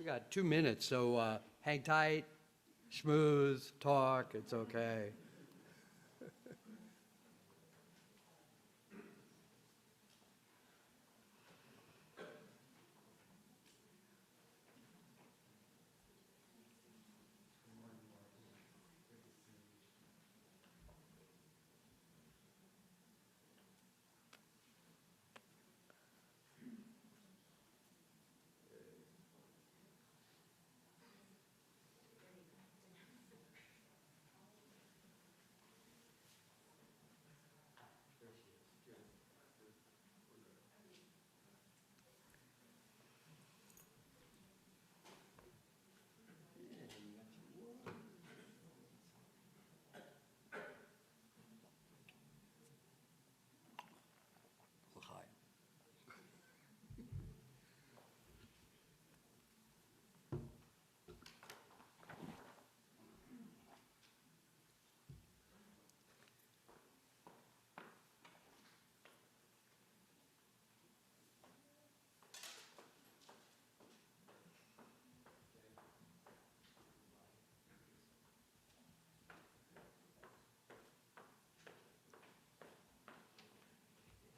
We got 2 minutes, so hang tight, schmooze, talk, it's okay.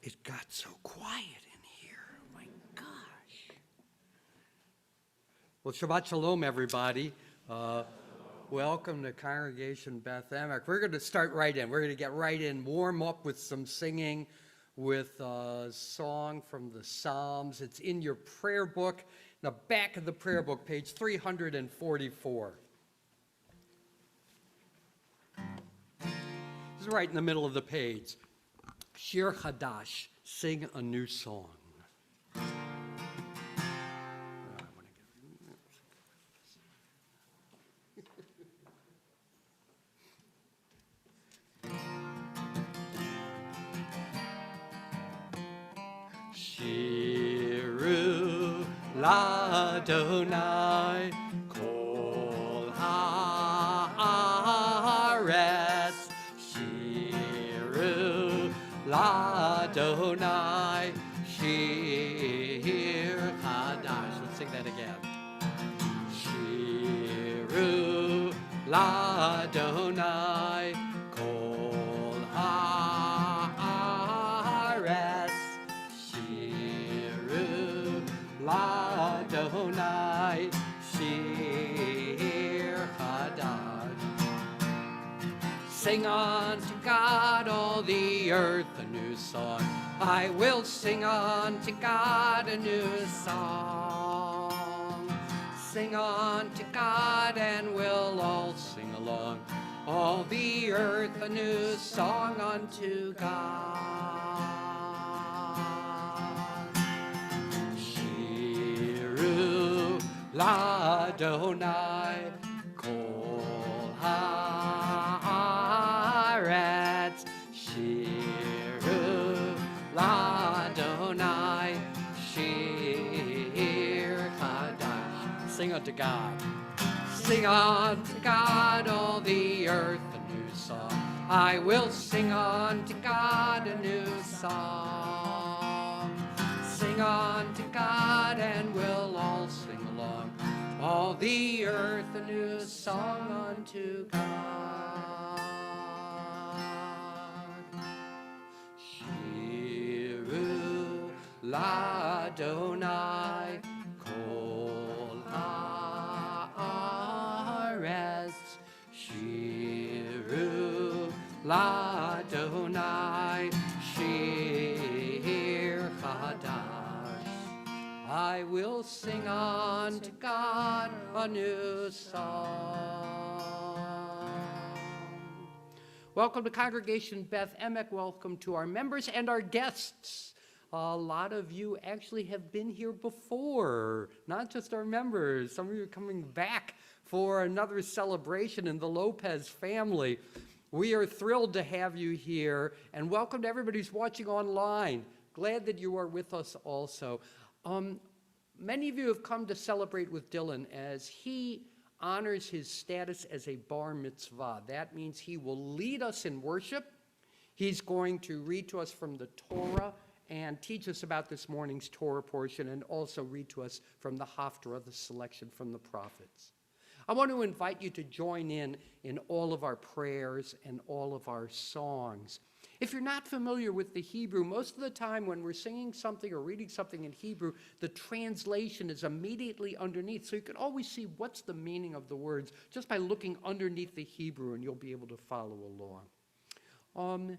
It got so quiet in here. Oh my gosh. Well, Shabbat Shalom, everybody. Welcome to Congregation Beth Emek. We're going to start right in. We're going to get right in, warm up with some singing, with a song from the Psalms. It's in your prayer book, in the back of the prayer book, page 344. This is right in the middle of the page. Shir Chadash, sing a new song. Shiru Ladonai Kol Haaretz Shiru Ladonai Shir Chadash. Let's sing that again. Shiru Ladonai Kol Haaretz Shiru Ladonai Shir Chadash. Sing unto God, all the earth, a new song. I will sing unto God a new song. Sing unto God, and we'll all sing along. All the earth, a new song unto God. Shiru Ladonai Kol Haaretz Shiru Ladonai Shir Chadash. Sing unto God. Sing unto God, all the earth, a new song. I will sing unto God a new song. Sing unto God, and we'll all sing along. All the earth, a new song unto God. Shiru Ladonai Kol Haaretz Shiru Ladonai Shir Chadash. I will sing unto God a new song. Welcome to Congregation Beth Emek. Welcome to our members and our guests. A lot of you actually have been here before, not just our members. Some of you are coming back for another celebration in the Lopez family. We are thrilled to have you here, and welcome to everybody who's watching online. Glad that you are with us also. Many of you have come to celebrate with Dylan as he honors his status as a bar mitzvah. That means he will lead us in worship. He's going to read to us from the Torah and teach us about this morning's Torah portion and also read to us from the Haftarah, the selection from the prophets. I want to invite you to join in all of our prayers and all of our songs. If you're not familiar with the Hebrew, most of the time when we're singing something or reading something in Hebrew, the translation is immediately underneath. So you can always see what's the meaning of the words just by looking underneath the Hebrew, and you'll be able to follow along.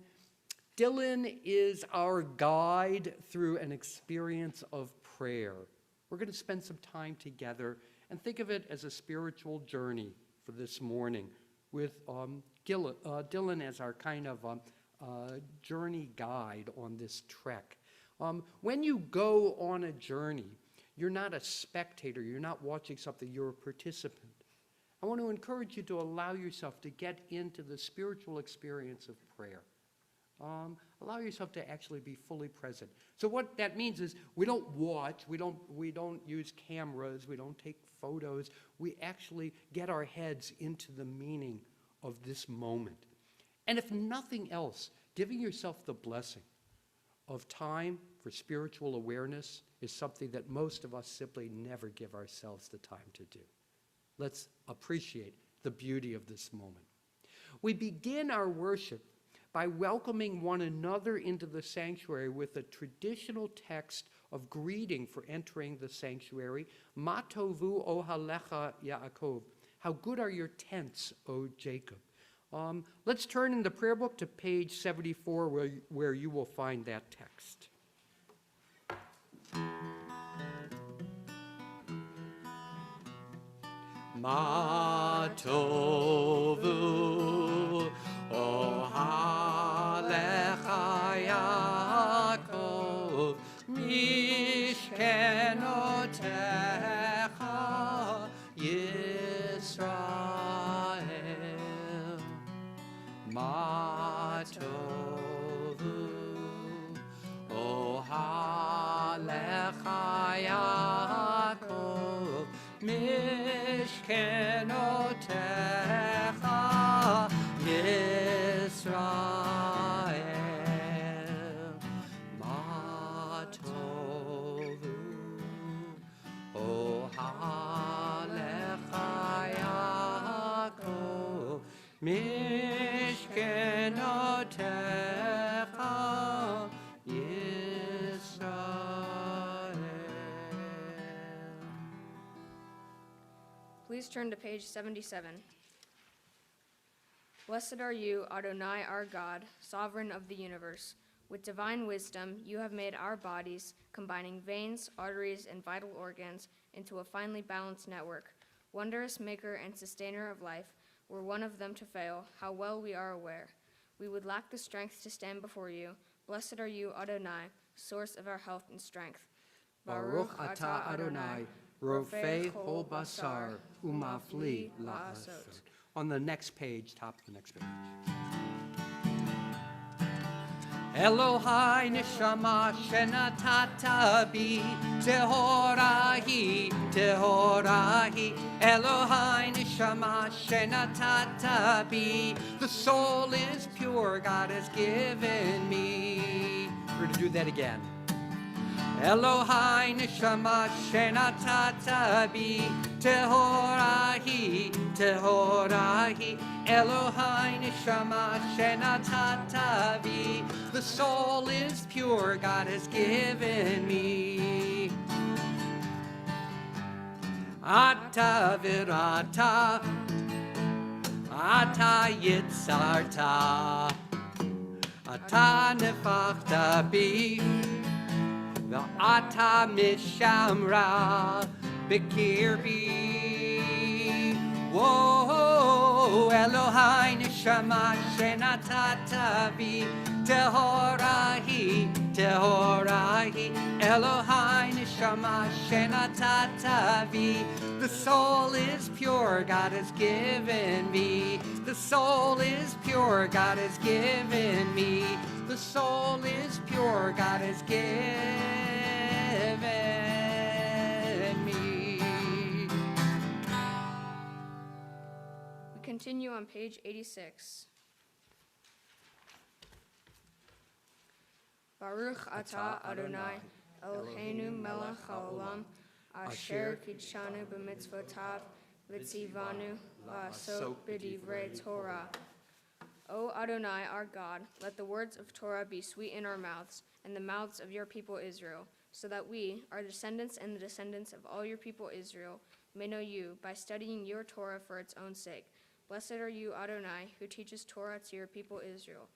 Dylan is our guide through an experience of prayer. We're going to spend some time together and think of it as a spiritual journey for this morning with Dylan as our kind of journey guide on this trek. When you go on a journey, you're not a spectator, you're not watching something, you're a participant. I want to encourage you to allow yourself to get into the spiritual experience of prayer. Allow yourself to actually be fully present. So what that means is we don't watch, we don't use cameras, we don't take photos. We actually get our heads into the meaning of this moment. And if nothing else, giving yourself the blessing of time for spiritual awareness is something that most of us simply never give ourselves the time to do. Let's appreciate the beauty of this moment. We begin our worship by welcoming one another into the sanctuary with a traditional text of greeting for entering the sanctuary, Ma tovu ohalecha Yaakov. How good are your tents, O Jacob. Let's turn in the prayer book to page 74 where you will find that text. Ma tovu ohalecha Yaakov mishkenotecha Yisrael. Ma tovu ohalecha Yaakov mishkenotecha Yisrael. Ma tovu ohalecha Yaakov mishkenotecha Yisrael. Please turn to page 77. Blessed are you, Adonai our God, sovereign of the universe. With divine wisdom, you have made our bodies, combining veins, arteries, and vital organs, into a finely balanced network. Wondrous maker and sustainer of life, were one of them to fail, how well we are aware. We would lack the strength to stand before you. Blessed are you, Adonai, source of our health and strength. Baruch atah Adonai, rofei kol basar, umafli la'asot. On the next page, top of the next page. Elohai neshama shenatata bi tehorahi, tehorahi. Elohai neshama shenatata bi. The soul is pure, God has given me. We're going to do that again. Elohai neshama shenatata bi tehorahi, tehorahi. Elohai neshama shenatata bi. The soul is pure, God has given me. Ata virata, ata yitzarta, ata nefachta bi. V'ata mishamra b'kirbi. Whoa, Elohai neshama shenatata bi tehorahi, tehorahi. Elohai neshama shenatata bi. The soul is pure, God has given me. The soul is pure, God has given me. The soul is pure, God has given me. We continue on page 86. Baruch atah Adonai, Eloheinu melech haolam, asher kidshanu b'mitzvotav, v'tzivanu la'asot b'divrei Torah. O Adonai, our God, let the words of Torah be sweet in our mouths, and the mouths of your people Israel, so that we, our descendants and the descendants of all your people Israel, may know you by studying your Torah for its own sake. Blessed are you, Adonai, who teaches Torah to your people Israel.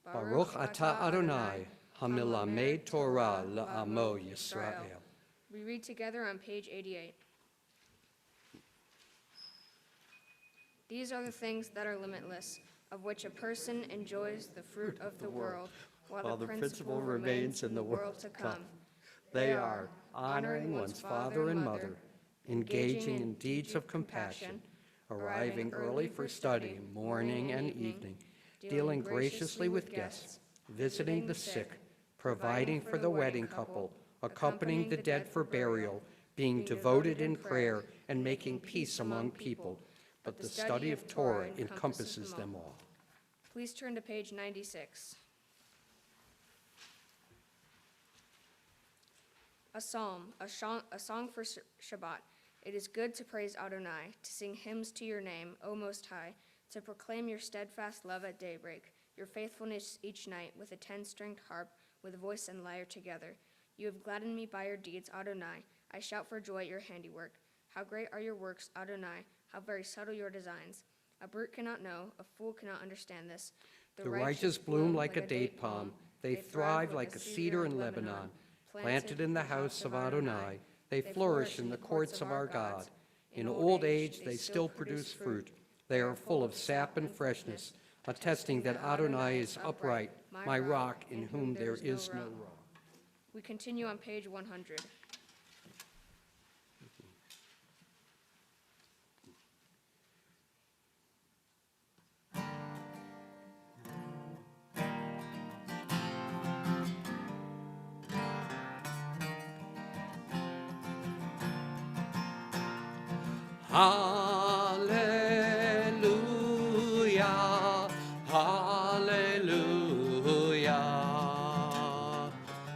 Baruch atah Adonai, hamilamed Torah la'amo Yisrael. We read together on page 88. These are the things that are limitless, of which a person enjoys the fruit of the world, while the principle remains in the world to come. They are honoring one's father and mother, engaging in deeds of compassion, arriving early for study morning and evening, dealing graciously with guests, visiting the sick, providing for the wedding couple, accompanying the dead for burial, being devoted in prayer, and making peace among people. But the study of Torah encompasses them all. Please turn to page 96. A psalm, a song for Shabbat. It is good to praise Adonai, to sing hymns to your name, O Most High, to proclaim your steadfast love at daybreak, your faithfulness each night with a 10-stringed harp, with voice and lyre together. You have gladdened me by your deeds, Adonai. I shout for joy at your handiwork. How great are your works, Adonai, how very subtle your designs. A brute cannot know, a fool cannot understand this. The righteous bloom like a date palm. They thrive like a cedar in Lebanon. Planted in the house of Adonai, they flourish in the courts of our God. In old age, they still produce fruit. They are full of sap and freshness, attesting that Adonai is upright, my rock in whom there is no wrong. We continue on page 100. Hallelujah, hallelujah,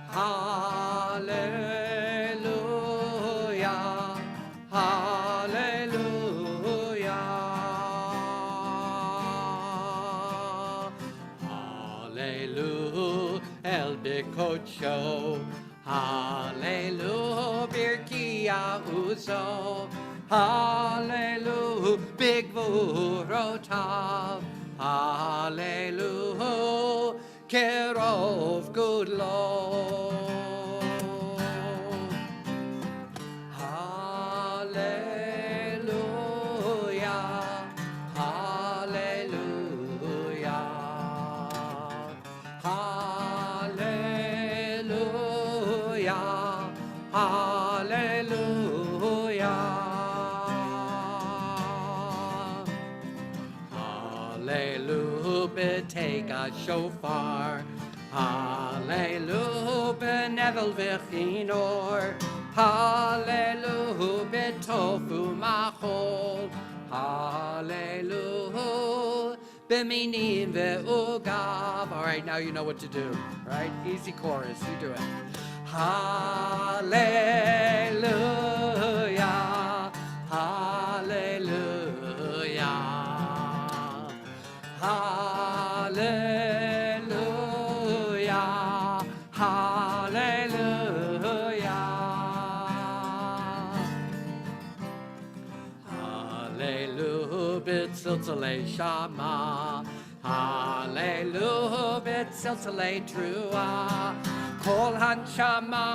hallelujah, hallelujah, hallelujah, El Bikocho, hallelujah, Birkia Uzo. Hallelujah, big Vurotav. Hallelujah, Kerov, good Lord. Hallelujah, hallelujah, hallelujah, hallelujah. Hallelujah, take a shofar. Hallelujah, benevel v'chinor. Hallelujah, betofu machol. Hallelujah, b'minim ve'ugav. All right, now you know what to do, right? Easy chorus, you do it. Hallelujah, hallelujah, hallelujah, hallelujah, hallelujah, b'tziltzalei shama, hallelujah, b'tziltzalei trua. Kol hanshama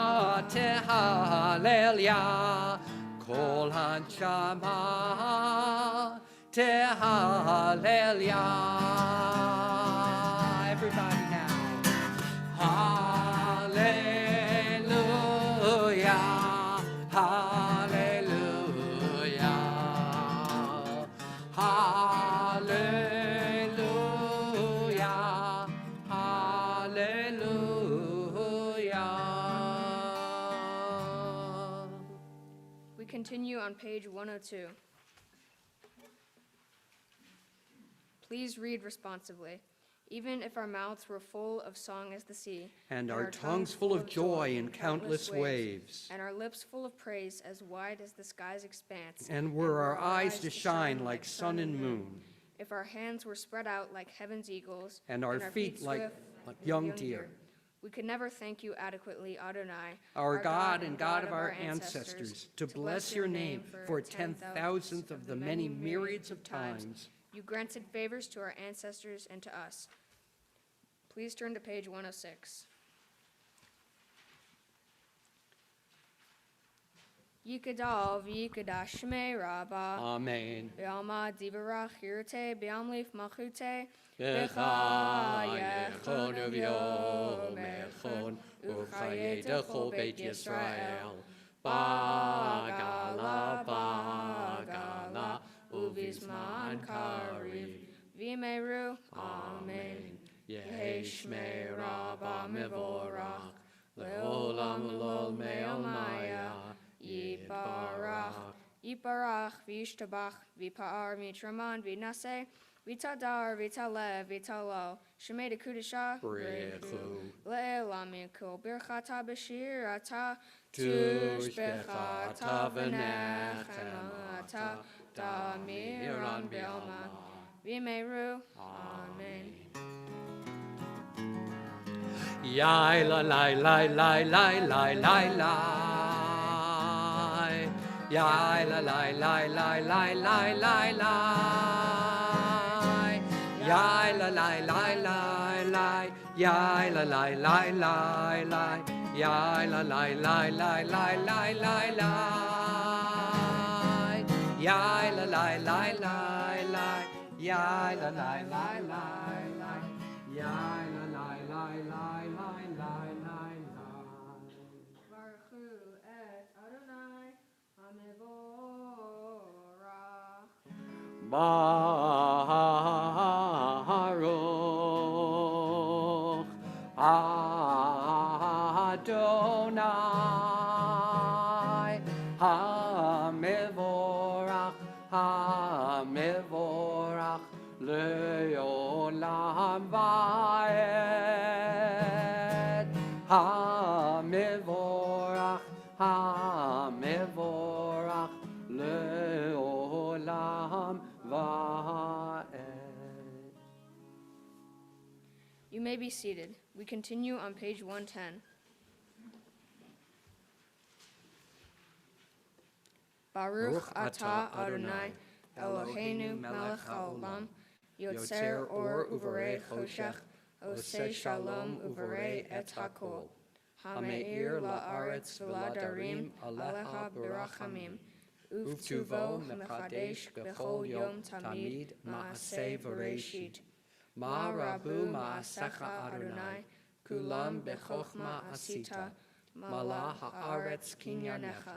tehallelia, kol hanshama tehallelia. Everybody now. Hallelujah, hallelujah, hallelujah, hallelujah. We continue on page 102. Please read responsively. even if our mouths were full of song as the sea, and our tongues full of joy in countless waves, and our lips full of praise as wide as the sky's expanse, and were our eyes to shine like sun and moon, if our hands were spread out like heaven's eagles, and our feet like swift young deer. We could never thank you adequately, Adonai, Our God and God of our ancestors, to bless your name for 10,000th of the many myriads of times. You granted favors to our ancestors and to us. Please turn to page 106. Yikadav, Yikadash Shmei Rabbah. Amen. Be'alma Dibarach Yirte, Be'amlif Machute. Becha Yechon Uvyo Mechon Uchaye Dechol Beit Yisrael. Bagala, Bagala, Uvizman Kariv. V'meru. Amen. Yehi Shmei Rabbah Mevorach. Leolam Lol Me'omaya. Yiparach, Yiparach, Vishtabach, Vipar, Mitraman, Vinase, Vitadar, Vitale, Vitalo, Shemeda Kudisha, Brechu. Le'elamiko, Birchata Bashirata, Tushbechata Venechemata, Damiran Bilma, Vimeru, Amen. Yai la la la la la la la la. Yai la la la la la la la la. Yai la la la la la. Yai la la la la la. Yai la la la la la la la la. Yai la la la la la. Yai la la la la la. Yai la la la la la la la la. Baruchu et Adonai Hamevorach. Baruch Adonai Hamevorach Hamevorach Leolam Vaed Hamevorach Hamevorach Leolam Vaed. You may be seated. We continue on page 110. Baruch atah Adonai Eloheinu melech haolam yotzer or uvarei choshech oseh shalom uvarei et hakol hameir la'aretz v'ladarim alecha berachamim uvtuvo mechadesh bechol yom tamid maaseh v'reishit ma rabu maasecha Adonai kulam bechochma asita mala haaretz kinyanecha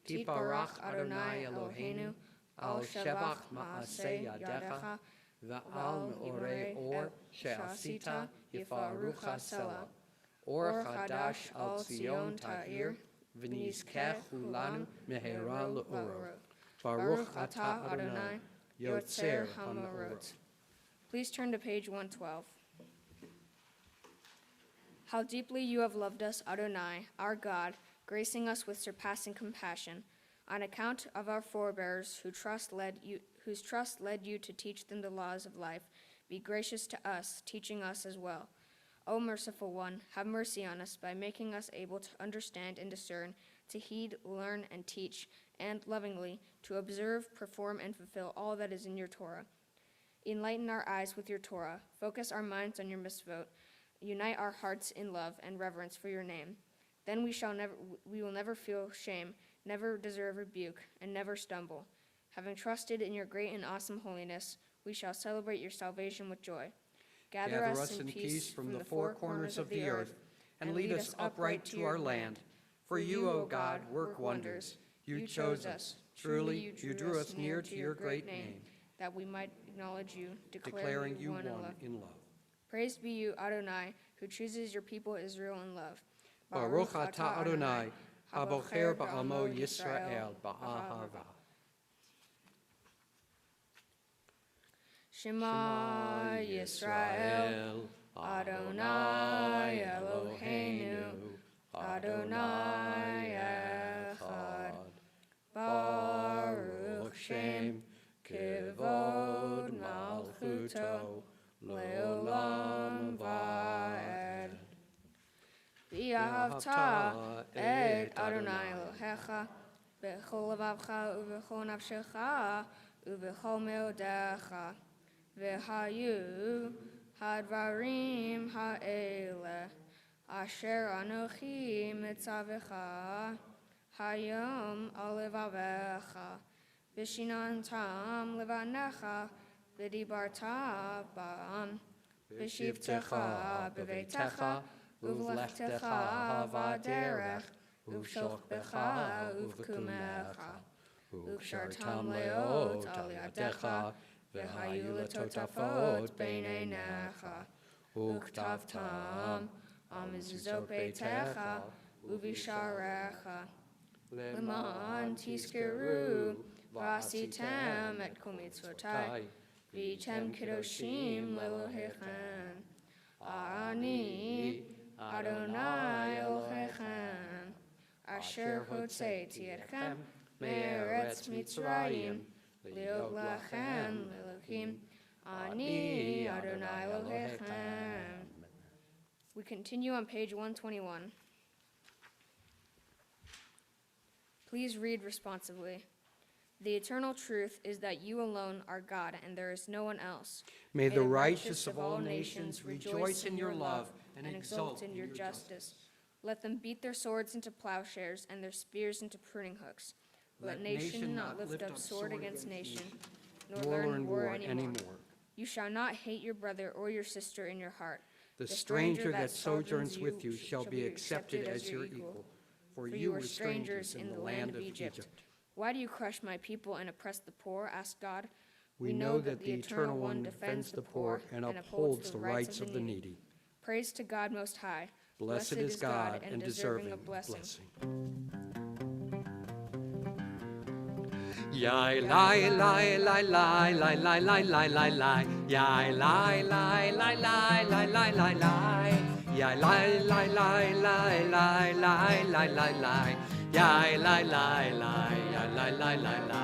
Tiparach Adonai Eloheinu al shevach maaseh yadecha ve'al me'orei or she'asita yifarucha sela or chadash al Zion ta'ir v'nizkeh hulanu mehera le'oro. Baruch atah Adonai yotzer hamorot. Please turn to page 112. How deeply you have loved us, Adonai, our God, gracing us with surpassing compassion, on account of our forebears whose trust led you to teach them the laws of life. Be gracious to us, teaching us as well. O merciful one, have mercy on us by making us able to understand and discern, to heed, learn, and teach, and lovingly to observe, perform, and fulfill all that is in your Torah. Enlighten our eyes with your Torah, focus our minds on your mitzvot, unite our hearts in love and reverence for your name. Then we will never feel shame, never deserve rebuke, and never stumble. Having trusted in your great and awesome holiness, we shall celebrate your salvation with joy. Gather us in peace from the four corners of the earth, and lead us upright to our land. For you, O God, work wonders. You chose us. Truly, you drew us near to your great name, that we might acknowledge you, declaring you one in love. Praised be you, Adonai, who chooses your people Israel in love. Baruch atah Adonai, habocher ba'amo Yisrael ba'ahava. Shema Yisrael, Adonai Eloheinu, Adonai Echad. Baruch Shem Kivod Malchuto Leolam Vaed. V'ahavta et Adonai Elohecha b'chol levavcha u'b'chol nafshecha u'b'chol meodecha. V'hayu hadvarim ha'ele asher anochi mitzavecha hayom alevavecha v'shinantam levanecha v'dibarta ba'am v'shivtecha b'veitecha uv'lechtecha v'aderech uv'shochbecha uv'kumecha uv'shartam leot al yadecha v'hayu letotafot b'neinecha uktavtam amizuzot beitecha uvisharecha leman tiskiru v'asitem et kol mitzvotai v'yitem kedoshim lelohechem ani Adonai Elohechem asher hotzeiti etchem me'eretz Mitzrayim liot lachem Elohim ani Adonai Elohechem. We continue on page 121. Please read responsively. The eternal truth is that you alone are God, and there is no one else. May the righteous of all nations rejoice in your love and exult in your justice. Let them beat their swords into plowshares and their spears into pruning hooks. Let nation not lift up sword against nation, nor learn war anymore. You shall not hate your brother or your sister in your heart. The stranger that sojourns with you shall be accepted as your equal, for you were strangers in the land of Egypt. Why do you crush my people and oppress the poor? Asked God. We know that the Eternal One defends the poor and upholds the rights of the needy. Praise to God Most High. Blessed is God and deserving of blessing. Yai lai lai lai lai lai lai lai lai lai lai. Yai lai lai lai lai lai lai lai lai. Yai lai lai lai lai lai lai lai lai lai. Yai lai lai lai yai lai lai lai lai.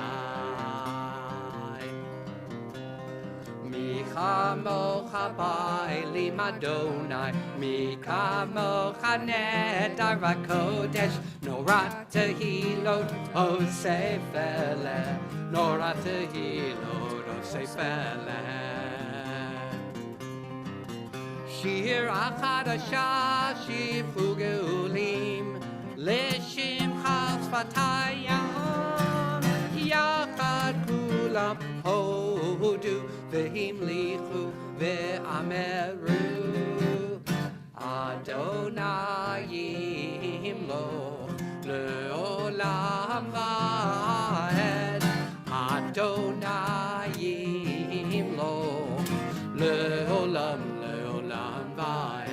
Mi chamocha ba'elim Adonai, mi kamocha nedar v'kodesh, nora tehilot osef eleh, nora tehilot osef eleh. Shir achadasha shifu geulim, לשמחה שפתיים יחד כולם הודו והמליכו ואמרו אדוני ימלוך לעולם ועד אדוני ימלוך לעולם ועד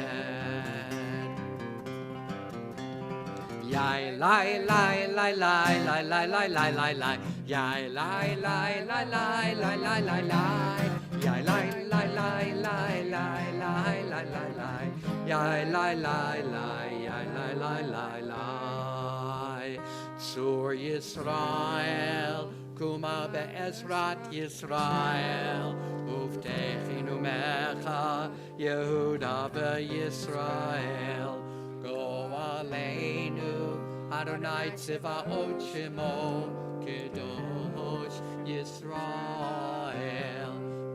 Yai lai lai lai lai lai lai lai lai lai lai. Yai lai lai lai lai lai lai lai lai. Yai lai lai lai lai lai lai lai lai lai. Yai lai lai lai yai lai lai lai lai. Tzur Yisrael, kuma be'ezrat Yisrael, uvtechinu mecha Yehuda be'Yisrael. Go aleinu, Adonai Tzivaot Shemo, Kedosh Yisrael.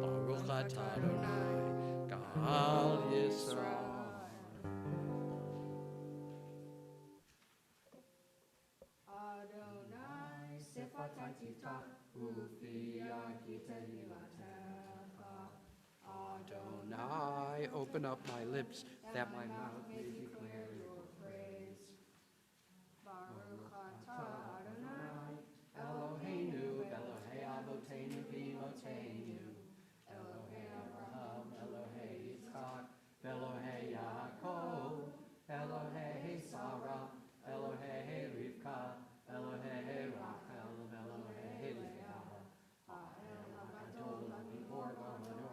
Baruch atah Adonai, Gal Yisrael. Adonai Sefatai Tiftach, Ufiyahi Tehilatecha. Adonai, open up my lips, that my mouth may declare your praise. Baruch atah Adonai, Eloheinu, Elohei Avoteinu v'Imoteinu, Elohei Abraham, Elohei Yitzchak, Elohei Yaakov, Elohei Sarah, Elohei Rivka, Elohei Rachel, Elohei Leah, Ha'el HaGadol HaGibor B'Amanu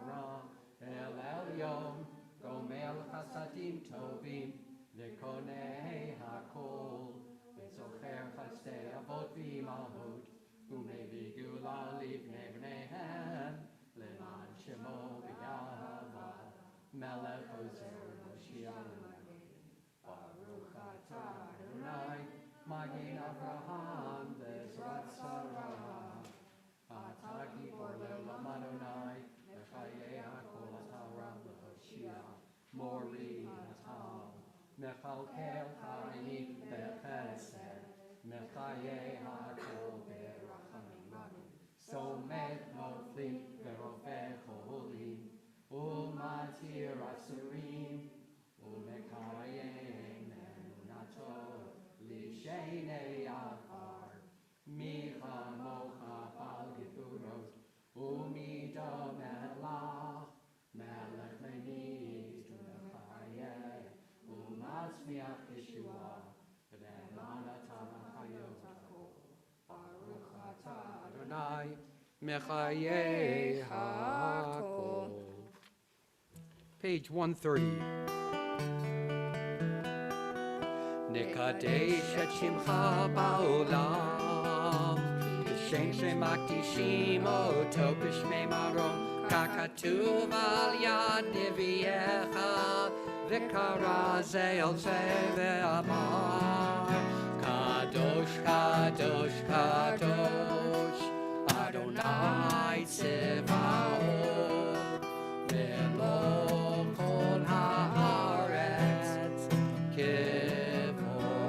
Melech Ozer Moshiach Baruch atah Adonai Magen Avraham Bezrat Sarah Atah Gibor Le'olam Adonai Mechayeh HaKol Atah Moshiach Mori Atam Mechalkel Chayim Bechesed Mechayeh HaKol Berachamim Somed Noflim Verofeh Cholim Umatir Asurim Umekayeh Menunato Lishenei Afar Micha Mocha Bal Gefuros Umido Melach Melech Lenit Umekayeh Umasmiach Yeshua V'nemanata Machayot Baruch atah Adonai Mechayeh HaKol. Page 130. Nekadesh et Shimcha ba'olam B'shem shemakdishim oto b'shmei marom Kakatuv al yad neviecha V'kara ze el ze ve'amar Kadosh, Kadosh, Kadosh Adonai Tzevaot Melo kol haaretz kevodo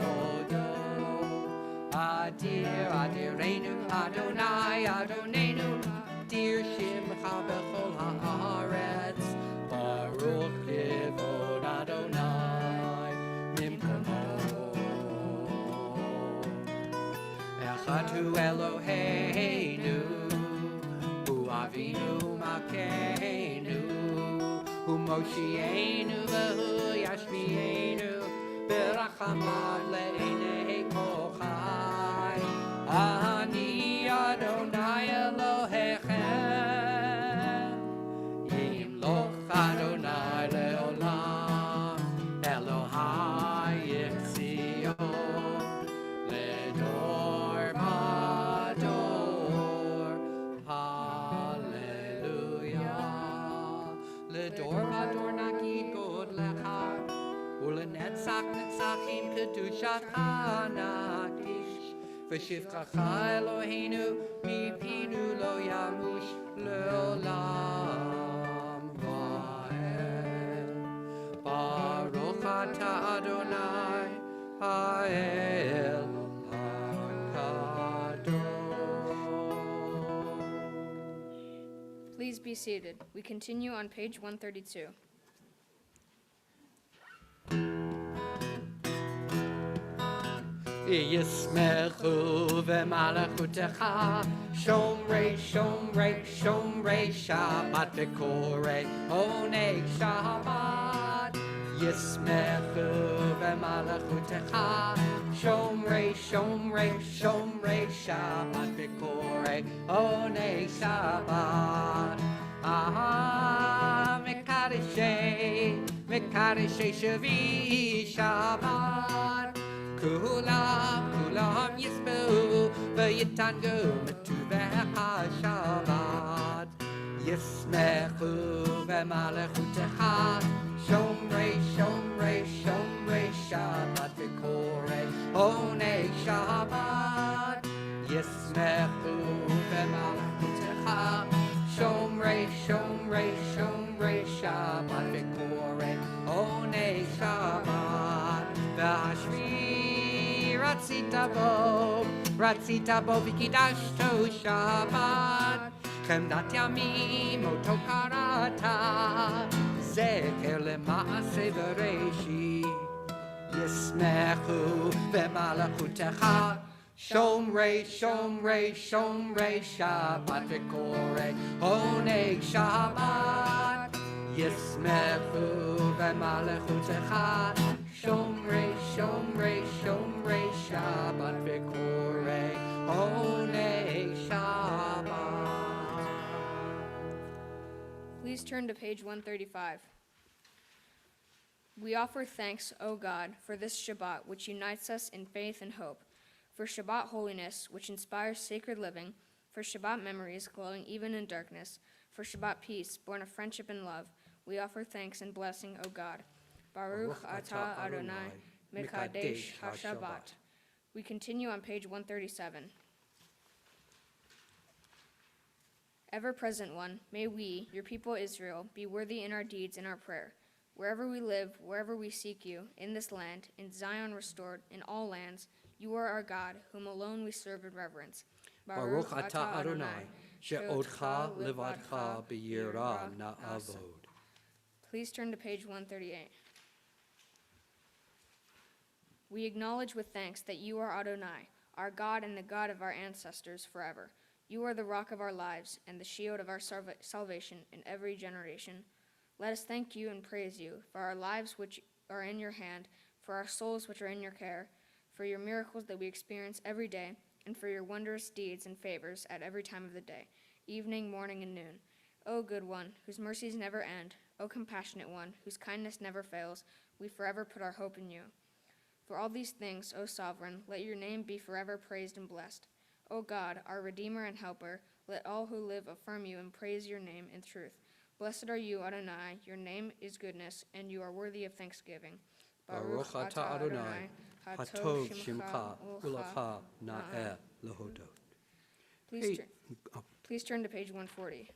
Adir, Adirenu Adonai, Adonenu Dir Shimcha bechol haaretz Baruch kevod Adonai Mimkomo Echad hu Eloheinu Hu Avinu Malkeinu Hu Moshienu V'hu Yashmienu B'rachamav le'enei kol chai Ani Adonai Elohechem Yimloch Adonai le'olam Elohai Yitzyon Ledor Vador Hallelujah Ledor Vador Nagid God Lecha Ulenetzach Netzachim Kedushacha Nagdish V'shivchacha Eloheinu Mipinu lo yamush le'olam va'ed Baruch atah Adonai Ha'el HaKadosh. Please be seated. We continue on page 132. Yismechu v'malachutecha Shomrei, Shomrei, Shomrei Shabbat v'korei Onei Shabbat Yismechu v'malachutecha Shomrei, Shomrei, Shomrei Shabbat v'korei Onei Shabbat Mekadeshei, Mekadeshei Shavi Shabbat Kulam, kulam yisbeu, v'yitangu metuvecha Shabbat. Yismechu v'malechutecha, shomrei, shomrei, shomrei Shabbat v'korei, onei Shabbat. Yismechu v'malechutecha, shomrei, shomrei, shomrei Shabbat v'korei, onei Shabbat. V'hashvi Ratzita bo v'kidashto Shabbat Chemdat yamim oto karata Zeker lema'aseh v'reishi Yismechu v'malachutecha Shomrei, Shomrei, Shomrei Shabbat v'korei Onei Shabbat Yismechu v'malachutecha Shomrei, Shomrei, Shomrei Shabbat v'korei Onei Shabbat. Please turn to page 135. We offer thanks, O God, for this Shabbat, which unites us in faith and hope, for Shabbat holiness, which inspires sacred living, for Shabbat memories glowing even in darkness, for Shabbat peace, born of friendship and love, We offer thanks and blessing, O God. Baruch atah Adonai, Mekadesh HaShabbat. We continue on page 137. Ever-present one, may we, your people Israel, be worthy in our deeds and our prayer. Wherever we live, wherever we seek you, in this land, in Zion restored, in all lands, you are our God, whom alone we serve in reverence. Baruch atah Adonai, she'odcha levadcha b'yirah na'avod. Please turn to page 138. We acknowledge with thanks that you are Adonai, our God and the God of our ancestors forever. You are the rock of our lives and the shield of our salvation in every generation. Let us thank you and praise you for our lives which are in your hand, for our souls which are in your care, for your miracles that we experience every day, and for your wondrous deeds and favors at every time of the day, evening, morning, and noon. O good one, whose mercies never end, O compassionate one, whose kindness never fails, we forever put our hope in you. For all these things, O sovereign, let your name be forever praised and blessed. O God, our Redeemer and Helper, let all who live affirm you and praise your name in truth. Blessed are you, Adonai, your name is goodness, and you are worthy of thanksgiving. Baruch atah Adonai, hatov shimcha u'lecha na'eh lehodot. Please turn to page 140.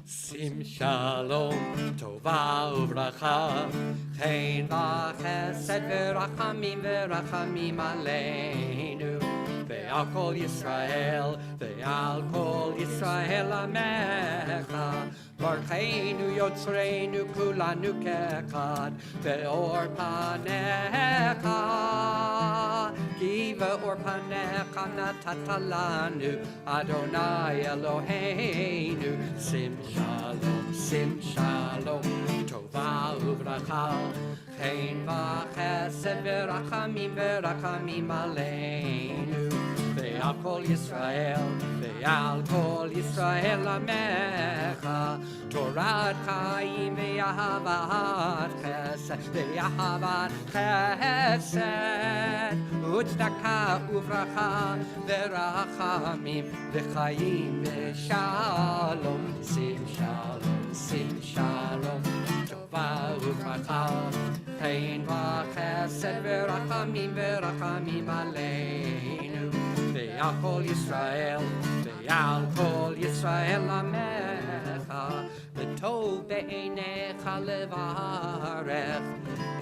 Sim shalom, tova uvracha, chen v'chesed v'rachamim v'rachamim aleinu, ve'al kol Yisrael, ve'al kol Yisrael amecha, barcheinu yotzreinu kulanu kechad, ve'or panecha, ki ve'or panecha natata lanu, Adonai Eloheinu, sim shalom, tova uvracha, chen v'chesed v'rachamim v'rachamim aleinu, ve'al kol Yisrael amecha, Torah chaim ve'ahavat chesed, u'tzedaka uvracha ve'rachamim ve'chaim ve'shalom, sim shalom, tova uvracha, chen v'chesed ve'rachamim ve'rachamim aleinu, ve'al kol Yisrael amecha, v'tov be'einecha levarech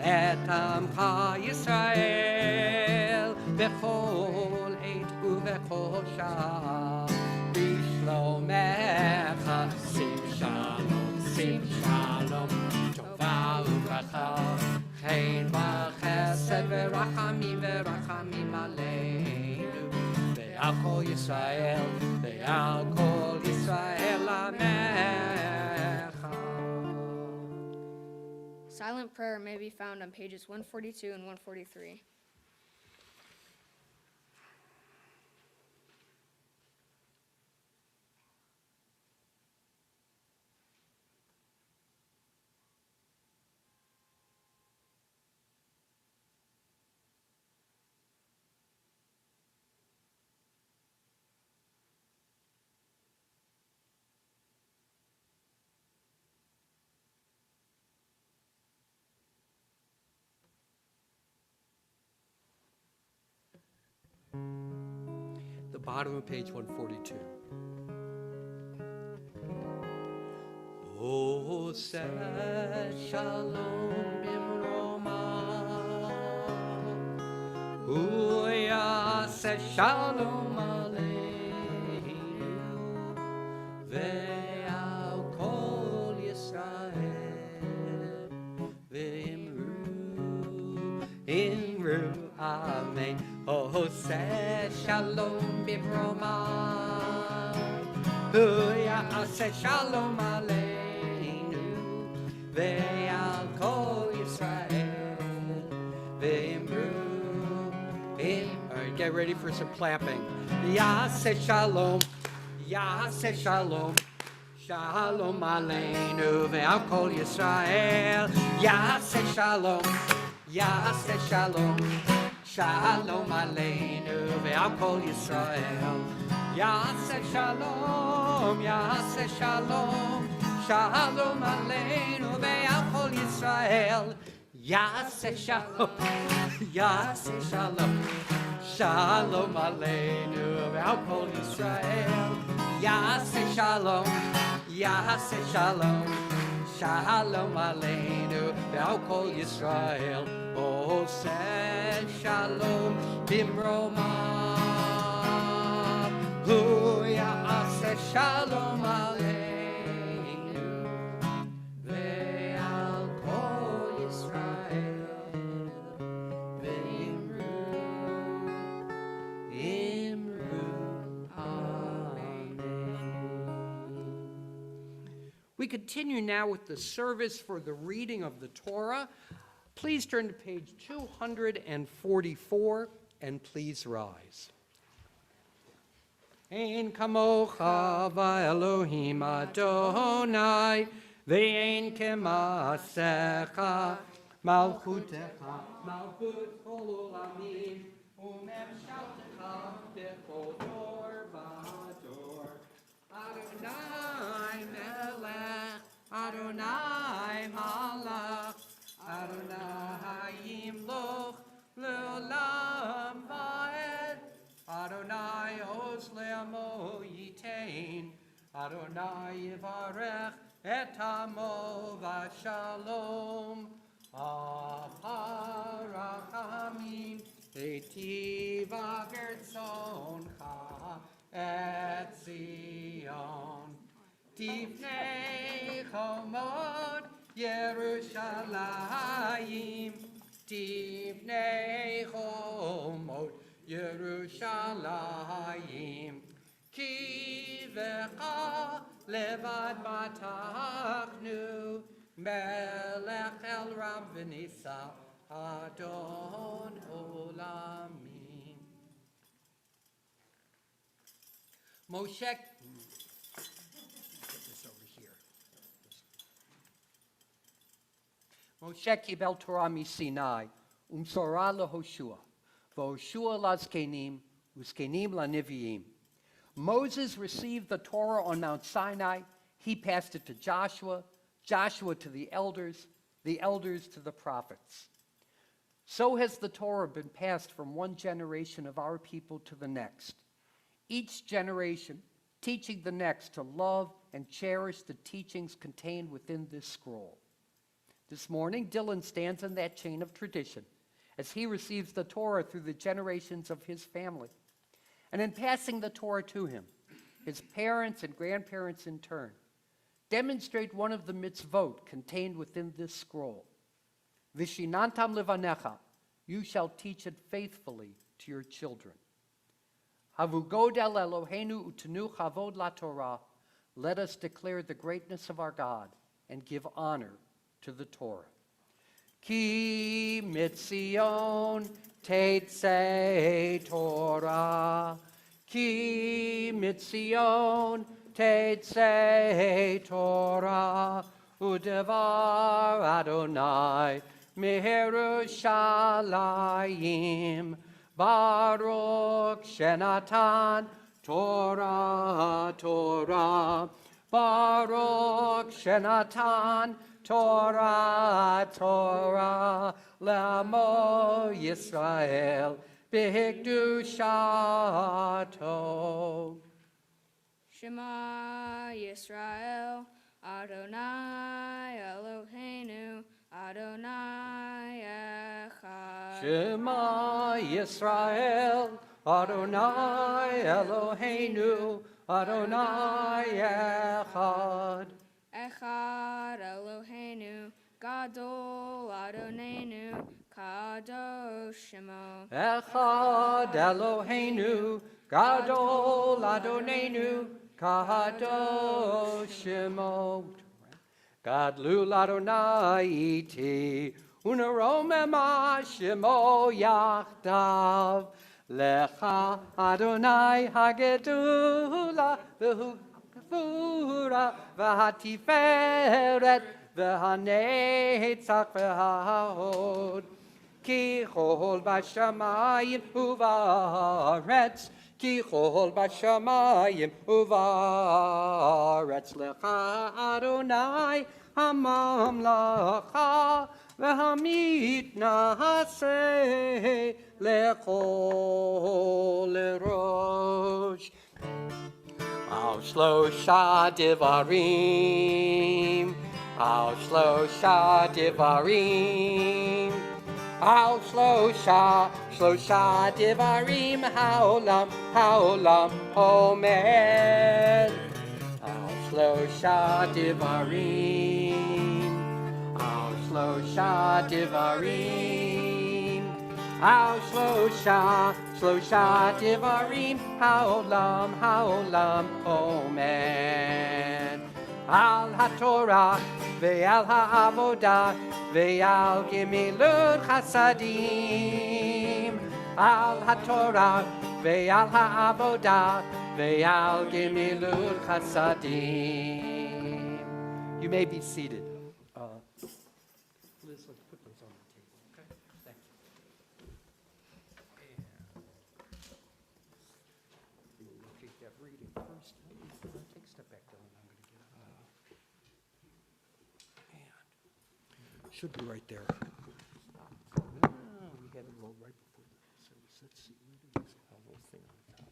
et amcha Yisrael b'chol eit u'b'chol shah b'shlomecha, sim shalom, tova uvracha, chen v'chesed v'rachamim ve'rachamim aleinu, ve'al kol Yisrael amecha. Silent prayer may be found on pages 142 and 143. The bottom of page 142. Oseh shalom bimroma, uyaseh shalom aleinu, ve'al kol Yisrael ve'imru amen. Oseh shalom bimroma, uyaseh shalom aleinu, ve'al kol Yisrael ve'imru. All right, get ready for some clapping. Yaseh shalom, shalom aleinu, ve'al kol Yisrael. Yaseh shalom, Shalom Aleinu ve'al kol Yisrael. Yaseh Shalom, Yaseh Shalom. Shalom Aleinu ve'al kol Yisrael. Yaseh Shalom, Yaseh Shalom. Shalom Aleinu ve'al kol Yisrael. Yaseh Shalom, Yaseh Shalom. Shalom Aleinu ve'al kol Yisrael. Oseh Shalom bimromav. Hu ya'aseh Shalom Aleinu ve'al kol Yisrael. We continue now with the service for the reading of the Torah. Please turn to page 244 and please rise. Ein kamocha v'Elohim Adonai, ve'ein kemasecha malchutecha, malchut kol olamim, u'memshaltecha b'chol dor v'dor. Adonai melech, Adonai malach, Adonai yimloch le'olam va'ed. Adonai oz le'amo yitain. Adonai yivarech et amo v'shalom. Aharachamim etiva gertzoncha et Zion. Tifnei chomot Yerushalayim. Tifnei chomot Yerushalayim. Ki vecha levad matachnu. Melech el ram v'nisa Adon olamim. Moshe, get this over here. Moshe kibel Torah miSinai, umsorah leHoshua, v'Hoshua lazkenim, u'zkenim laniviim. Moses received the Torah on Mount Sinai. He passed it to Joshua, Joshua to the elders to the prophets. So has the Torah been passed from one generation of our people to the next, each generation teaching the next to love and cherish the teachings contained within this scroll. This morning, Dylan stands in that chain of tradition as he receives the Torah through the generations of his family. And in passing the Torah to him, his parents and grandparents in turn demonstrate one of the mitzvot contained within this scroll. Vishinantam levanecha, you shall teach it faithfully to your children. Havugod el Eloheinu utenu chavod la Torah, let us declare the greatness of our God and give honor to the Torah. Ki mitzion teitzei Torah, ki mitzion teitzei Torah, udevar Adonai miHerushalayim, Baruch Shenatan Torah, Torah, Baruch Shenatan Torah, Torah, L'amo Yisrael, B'hikdushato. Shema Yisrael, Adonai Eloheinu, Adonai Echad. Shema Yisrael, Adonai Eloheinu, Adonai Echad. Echad Eloheinu, Gadol Adonenu, Kadosh Shemo. Echad Eloheinu, Gadol Adonenu, Kadosh Shemo. Gadlul Adonai iti, uneromema Shemo yachdav. Lecha Adonai hagedula v'huvura v'hatiferet v'hanetzach v'hahod. כי כל בשמיים ובארץ, כי כל בשמיים ובארץ, לך אדוני הממלכה והמתנשא לכל ראש. על שלושה דברים, על שלושה דברים, על שלושה דברים העולם עומד. על שלושה דברים, על שלושה דברים, על שלושה דברים העולם עומד. על התורה ועל העבודה ועל גמילות חסדים. על התורה ועל העבודה ועל גמילות חסדים. You may be seated. Liz, let's put those on the table, okay? Thank you. We'll locate that reading first. Take a step back, Dylan. I'm going to get it. Should be right there. We had it rolled right before the service. Let's see. Where did this little thing on the top?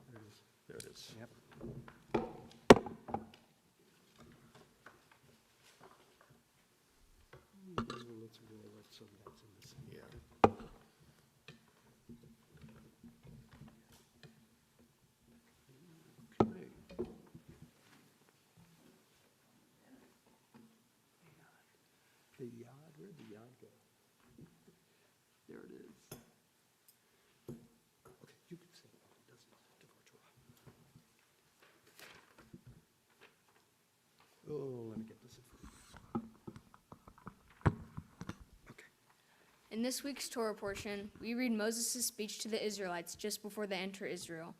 There it is. There it is. Yep. Let's roll it so that's in the same. Yeah. Okay. The yod, where'd the yod go? There it is. Okay, you can say it. It doesn't devour Torah. Oh, let me get this in. Okay. In this week's Torah portion, we read Moses' speech to the Israelites just before they enter Israel.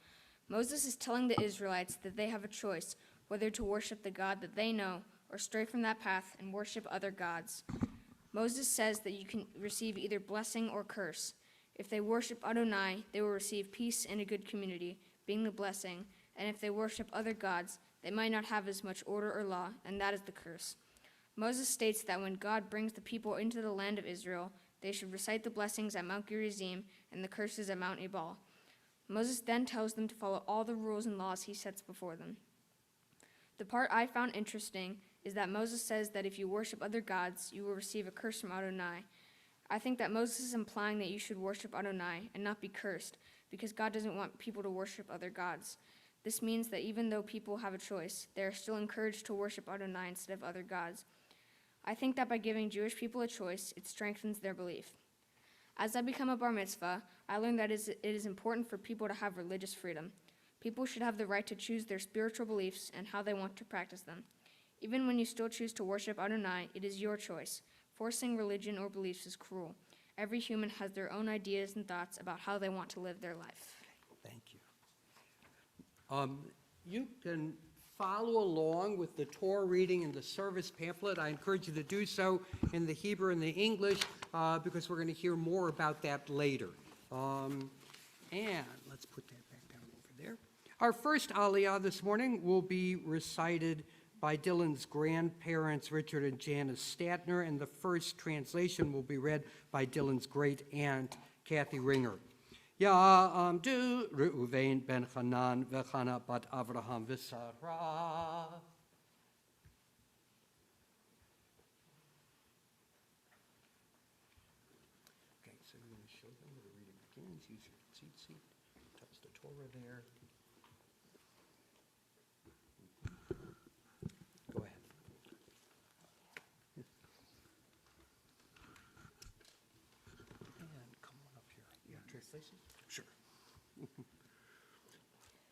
Moses is telling the Israelites that they have a choice whether to worship the God that they know or stray from that path and worship other gods. Moses says that you can receive either blessing or curse. If they worship Adonai, they will receive peace and a good community, being the blessing, and if they worship other gods, they might not have as much order or law, and that is the curse. Moses states that when God brings the people into the land of Israel, they should recite the blessings at Mount Gerizim and the curses at Mount Ebal. Moses then tells them to follow all the rules and laws he sets before them. The part I found interesting is that Moses says that if you worship other gods, you will receive a curse from Adonai. I think that Moses is implying that you should worship Adonai and not be cursed, because God doesn't want people to worship other gods. This means that even though people have a choice, they are still encouraged to worship Adonai instead of other gods. I think that by giving Jewish people a choice, it strengthens their belief. As I become a bar mitzvah, I learned that it is important for people to have religious freedom. People should have the right to choose their spiritual beliefs and how they want to practice them. Even when you still choose to worship Adonai, it is your choice. Forcing religion or beliefs is cruel. Every human has their own ideas and thoughts about how they want to live their life. Thank you. You can follow along with the Torah reading in the service pamphlet. I encourage you to do so in the Hebrew and the English because we're going to hear more about that later. And let's put that back down over there. Our first Aliyah this morning will be recited by Dylan's grandparents, Richard and Janice Statner, and the first translation will be read by Dylan's great-aunt, Kathy Ringer. Ya'amdu Reuven ben Hanan v'Chana bat Avraham v'Sarah. Okay, so you're going to show them where the reading begins. Use your seat. Touch the Torah there. Go ahead. And come on up here. You have translation? Sure.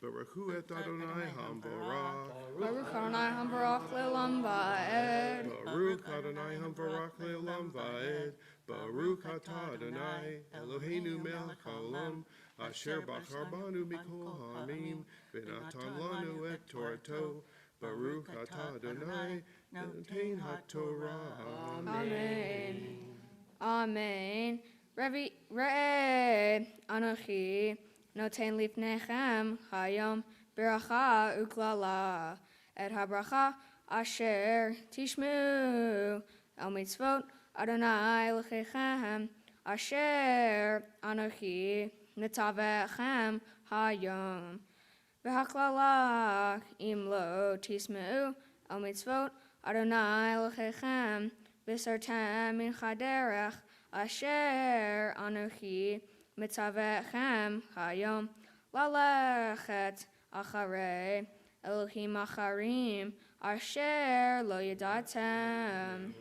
Baruch et Adonai Hamvarach. Baruch Adonai Hamvarach le'olam va'ed. Baruch Adonai Hamvarach le'olam va'ed. Baruch atah Adonai Eloheinu melech haolam asher bachar banu mikol ha'amim v'natan lanu et Torato. Baruch atah Adonai noten haTorah. Amen. Amen. Re'eh Anochi Noten Lifnechem Hayom Beracha Uklala Et Habracha Asher Tishmu El Mitzvot Adonai L'chechem Asher Anochi Netavechem Hayom V'haklala Im Lo Tismeu El Mitzvot Adonai L'chechem V'sartem Min Chaderech Asher Anochi Mitzavechem Hayom Lalechet Acharei Elohim Acharim Asher Lo Yadatem.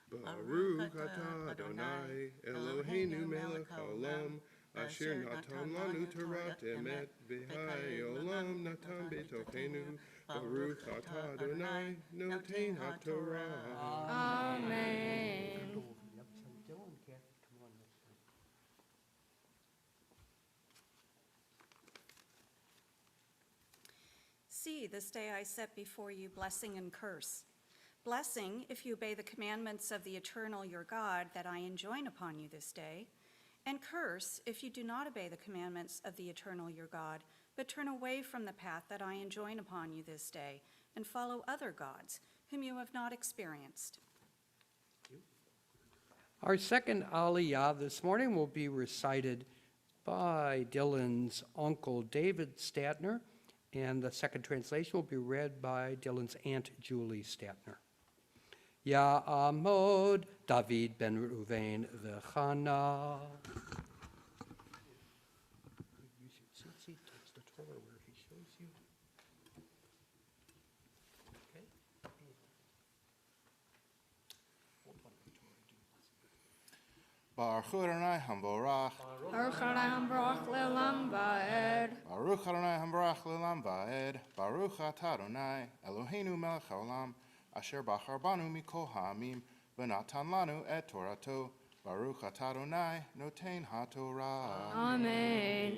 Baruch atah Adonai Eloheinu melech haolam Asher natan lanu Torah emet v'hai olam natan betochenu Baruch atah Adonai noten haTorah. Amen. Yep, so Dylan, Kathy, come on next time. See, this day I set before you blessing and curse. Blessing, if you obey the commandments of the eternal your God that I enjoin upon you this day, and curse, if you do not obey the commandments of the eternal your God, but turn away from the path that I enjoin upon you this day, and follow other gods, whom you have not experienced. Our second Aliyah this morning will be recited by Dylan's uncle David Statner, and the second translation will be read by Dylan's aunt Julie Statner. Ya'amod David ben Reuven v'Chana. You should see towards the Torah where he shows you. Okay. Hold on, the Torah. Baruch Adonai Hamborach. Baruch Adonai Baruch Le'olam Va'ed. Baruch Adonai Hamborach Le'olam Va'ed. Baruch Atah Adonai Eloheinu melech haolam Asher bachar banu mikol ha'amim v'natan lanu et Torato. Baruch Atah Adonai noten haTorah. Amen.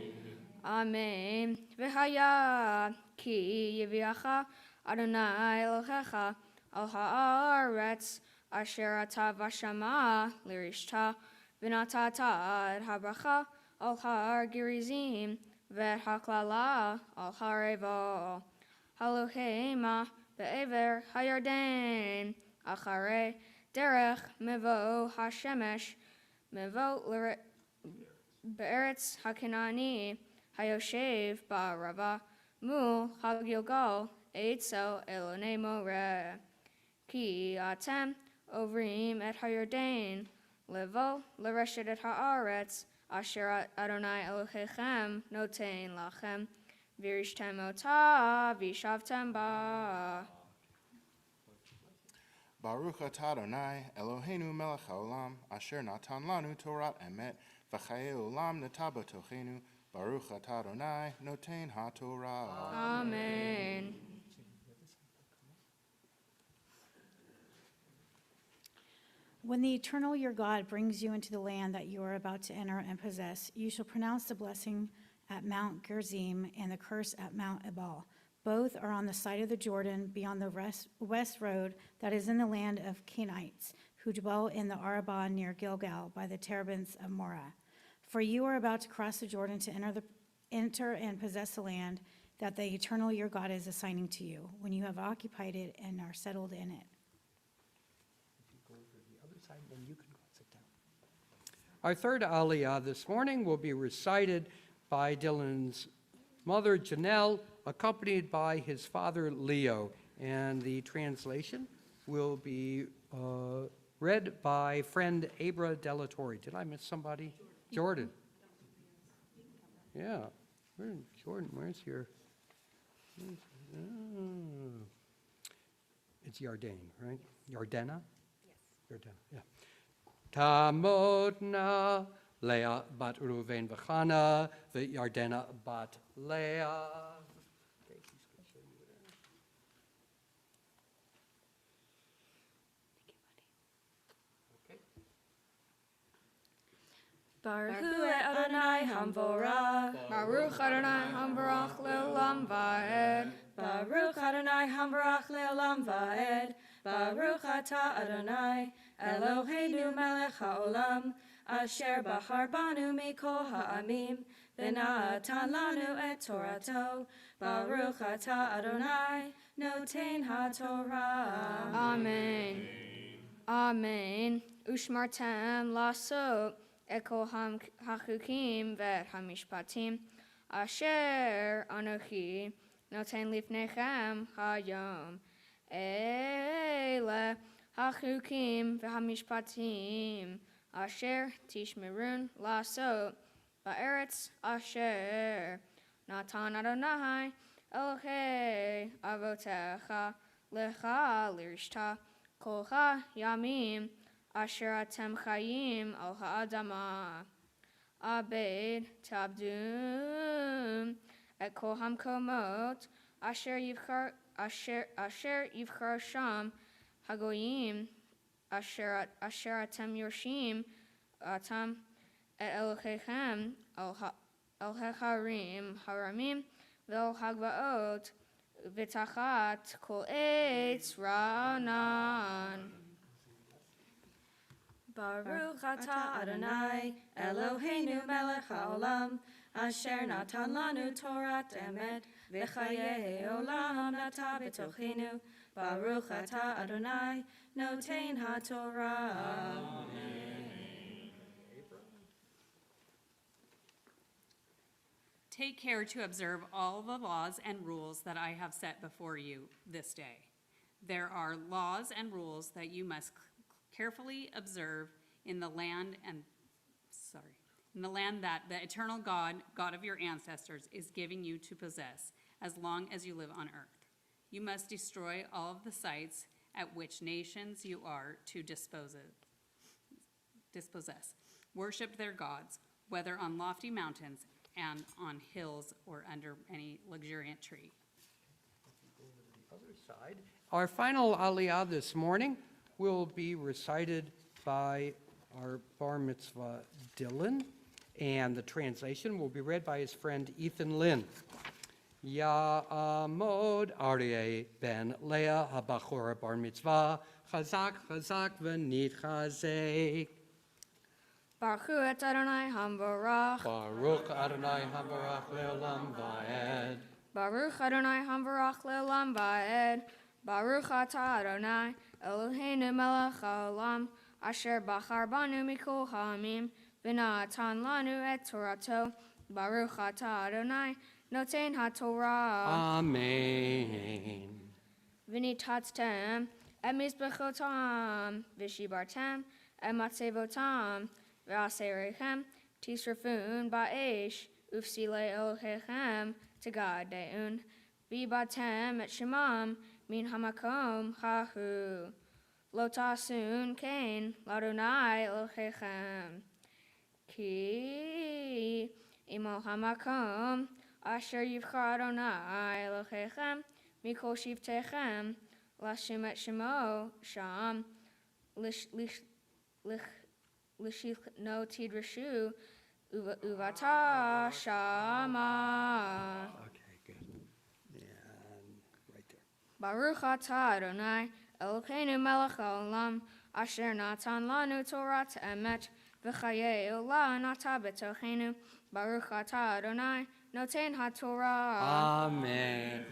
Amen. V'haya ki yiviacha Adonai Elohecha al haaretz asher ata v'shama lirishta v'natata et habracha al har gerizim v'et haklala al harevo halohema be'ever hayarden acharei derech mevo hashemesh mevo be'eretz hakanani hayoshev ba'arava mul hagilgal eitzel elonei moreh ki atem ovrim et hayarden levo lereshet et haaretz asher Adonai Elohechem noten lachem v'rishtem ota v'shavtem ba. Baruch Atah Adonai Eloheinu melech haolam Asher natan lanu Torat emet v'chayei olam nata b'tochenu. Baruch Atah Adonai noten haTorah. Amen. When the eternal your God brings you into the land that you are about to enter and possess, you shall pronounce the blessing at Mount Gerizim and the curse at Mount Ebal. Both are on the side of the Jordan beyond the west road that is in the land of Canaanites, who dwell in the Arabah near Gilgal by the terebinths of Morah. For you are about to cross the Jordan to enter and possess the land that the eternal your God is assigning to you, when you have occupied it and are settled in it. If you go over to the other side, then you can go sit down. Our third Aliyah this morning will be recited by Dylan's mother, Janelle, accompanied by his father, Leo. And the translation will be read by friend Abra Delatorre. Did I miss somebody? Jordan. Yeah. Jordan, where's your... It's Yarden, right? Yardena? Yes. Yardena, yeah. Tamodna Leah bat Reuven v'Chana v'Yardena bat Leah. Okay, she's going to show you there. Okay. Baruch Adonai Hamvorach. Baruch Adonai Hamvorach Le'olam Va'ed. Baruch Adonai Hamvorach Le'olam Va'ed. Baruch Atah Adonai Eloheinu melech haolam, asher bahar banu mikol ha'amim, v'natan lanu et Torato, Baruch atah Adonai, noten ha'Torah. Amen. Amen. Ushmartem lasot et kol hachukim v'et hamishpatim, asher anochi noten lifnechem hayom. Ele hachukim v'hamishpatim, asher tishmerun lasot ba'eretz asher natan Adonai Elohei avotecha lecha lirishta kol yamim asher atem chayim al ha'adama abed tabdum et kol hamkomot asher yivchar sham hagoyim asher atem yorshim atam et Elohechem al haramim vel hagvaot v'tachat kol eitz ra'anan. Baruch atah Adonai, Eloheinu melech haolam, asher natan lanu Torat emet, v'chayei olam nata b'tochenu. Baruch atah Adonai, noten ha'Torah. Take care to observe all the laws and rules that I have set before you this day. There are laws and rules that you must carefully observe in the land that the eternal God of your ancestors, is giving you to possess as long as you live on earth. You must destroy all of the sites at which nations you are to dispossess. Worship their gods, whether on lofty mountains and on hills or under any luxuriant tree. Other side. Our final Aliyah this morning will be recited by our bar mitzvah Dylan, and the translation will be read by his friend Ethan Lynn. Ya'amod Aryeh ben Leah habachor bar mitzvah chazak chazak v'nitchazek. Baruch et Adonai hamvarach. Baruch Adonai hamvarach le'olam va'ed. Baruch Adonai hamvarach le'olam va'ed. Baruch atah Adonai Eloheinu melech haolam, asher bachar banu mikol ha'amim, v'natan lanu et Torato. Baruch atah Adonai noten ha'Torah. Amen. V'nitatztem et mizbechotam, v'shibartem et matzevotam, v'aserechem tisrafun ba'esh, ufsile Elohechem tegadeun, v'ibatem et shemam min hamakom hahu. Lotasun kain ladonai Elohechem. Ki imo hamakom asher yivchar Adonai Elohechem mikol shivtechem lashim et shemo sham lishich no tidrashu uvata shama. Okay, good. And right there. Baruch atah Adonai Eloheinu melech haolam, asher natan lanu Torah emet, v'chayei olam nata b'tochenu. Baruch atah Adonai noten ha'Torah. Amen.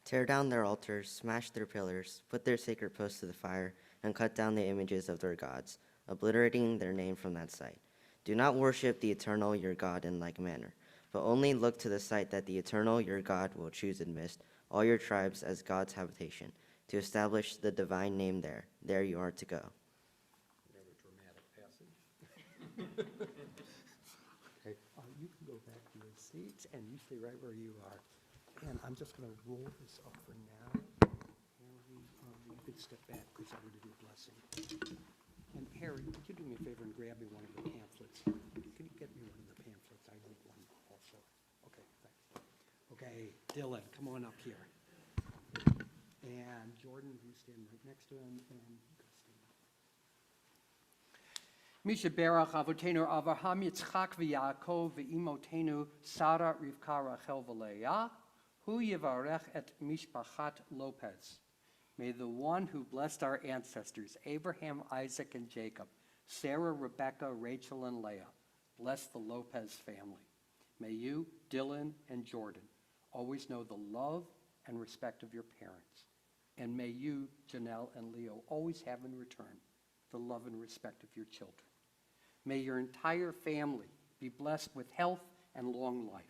Tear down their altars, smash their pillars, put their sacred posts to the fire, and cut down the images of their gods, obliterating their name from that site. Do not worship the eternal your God in like manner, but only look to the site that the eternal your God will choose amidst all your tribes as God's habitation, to establish the divine name there. There you are to go. Another dramatic passage. Okay, you can go back to your seats, and you stay right where you are. And I'm just going to roll this up for now. Harry, you could step back because I'm going to do a blessing. And Harry, could you do me a favor and grab me one of the pamphlets? Can you get me one of the pamphlets? I need one also. Okay, thanks. Okay, Dylan, come on up here. And Jordan, you stand right next to him, and you can stand up. Misha Berach Avotenu Avraham Yitzchak v'Yaakov v'Imotenu Sarah Rivka Rachel v'Leah Hu Yivarech et Mishpachat Lopez May the one who blessed our ancestors, Abraham, Isaac, and Jacob, Sarah, Rebecca, Rachel, and Leah, bless the Lopez family. May you, Dylan and Jordan, always know the love and respect of your parents. And may you, Janelle and Leo, always have in return the love and respect of your children. May your entire family be blessed with health and long life.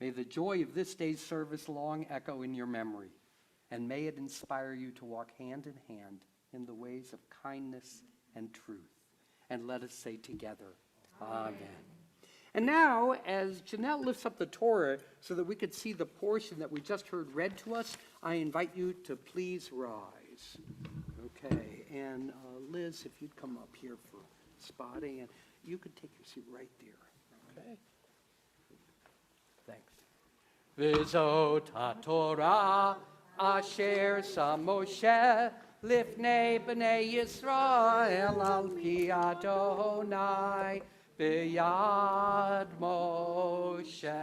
May the joy of this day's service long echo in your memory, and may it inspire you to walk hand in hand in the ways of kindness and truth. And let us say together, Amen. And now, as Janelle lifts up the Torah so that we could see the portion that we just heard read to us, I invite you to please rise. Okay, and Liz, if you'd come up here for spotting, and you could take your seat right there. Okay? Thanks. V'zot HaTorah asher sam Moshe lifnei b'nei Yisrael al pi Adonai b'yad Moshe.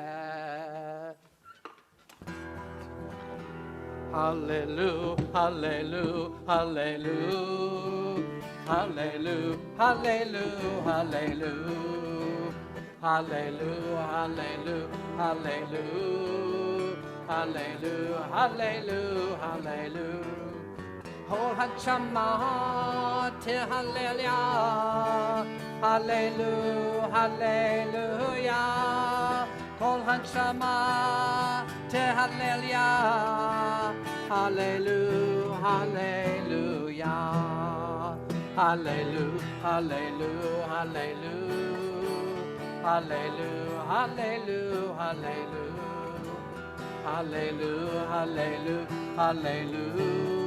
Hallelujah, hallelujah, hallelujah, hallelujah, hallelujah, hallelujah, hallelujah, hallelujah, hallelujah, hallelujah, hallelujah, hallelujah. Kol hashama tehallelujah, hallelujah, hallelujah. Kol hashama tehallelujah, hallelujah, hallelujah, hallelujah, hallelujah, hallelujah, hallelujah, hallelujah, hallelujah, hallelujah, hallelujah,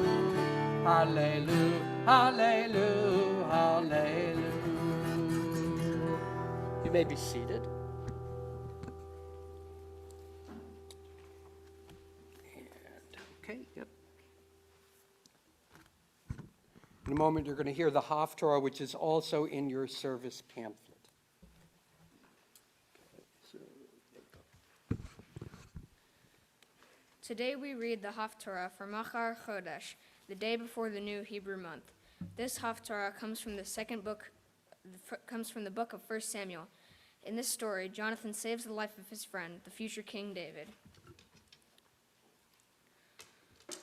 hallelujah, hallelujah, hallelujah. You may be seated. Okay, yep. In a moment, you're going to hear the Haftarah, which is also in your service pamphlet. Today we read the Haftarah for Machar Chodesh, the day before the new Hebrew month. This Haftarah comes from the book of 1 Samuel. In this story, Jonathan saves the life of his friend, the future King David.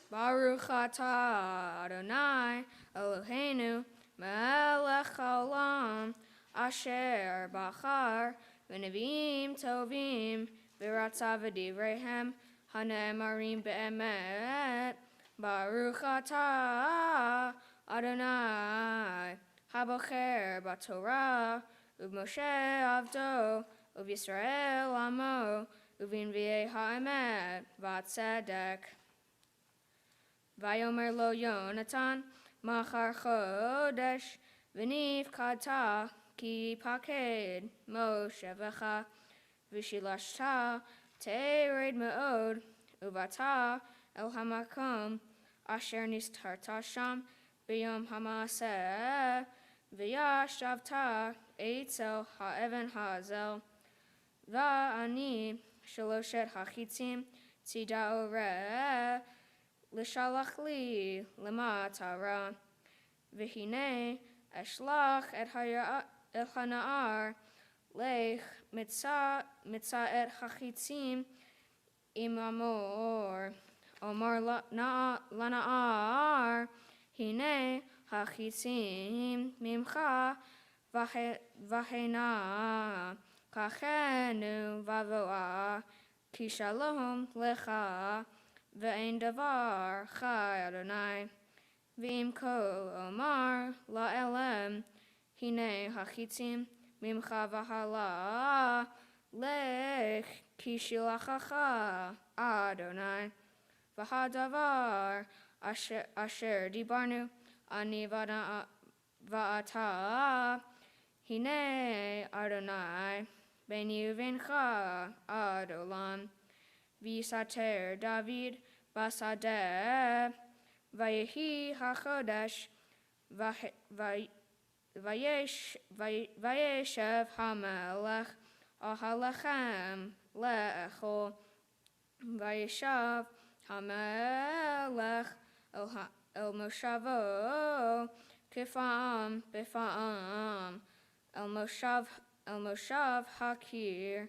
Baruch atah Adonai Eloheinu melech haolam asher bachar v'neviim tovim v'ratza v'divreihem hane'emarim be'emet. Baruch atah Adonai habocher b'Torah u'Moshe avdo u'Yisrael amo u'v'nvi'ei ha'emet v'atzedek. Vayomer lo Yonatan, Machar Chodesh, V'niv Kata, Ki Paked, Moshe V'cha, V'shilashta, Te'ered Me'od, Uvata, El Hamakom, Asher Nistarta Sham, B'yom Hamaseh, V'yashavta, Eitzel Ha'evan Ha'zel, Va'ani, Shaloshet Hachitzim, Tzida Oreh, L'shalach li l'matara, v'hinei eshlach et hana'ar lech mitzah et hachitzim imamor omar lana'ar hinei hachitzim mimcha v'hena kachenu vavoa kishalom lecha Ve'en davar chai Adonai, v'im ko omar la'elem, hine hachitzim mimcha v'hala, lech kishilachacha Adonai, v'hadavar asher dibarnu ani va'ata, hine Adonai, beni u'vencha Adolam, v'yisater David Basadeh, Vayehi HaChodesh, Vayeshev HaMelech, Ahalachem Le'echol, Vayeshav HaMelech El Moshavo, Kifam, Bifam, El Moshav Hakir,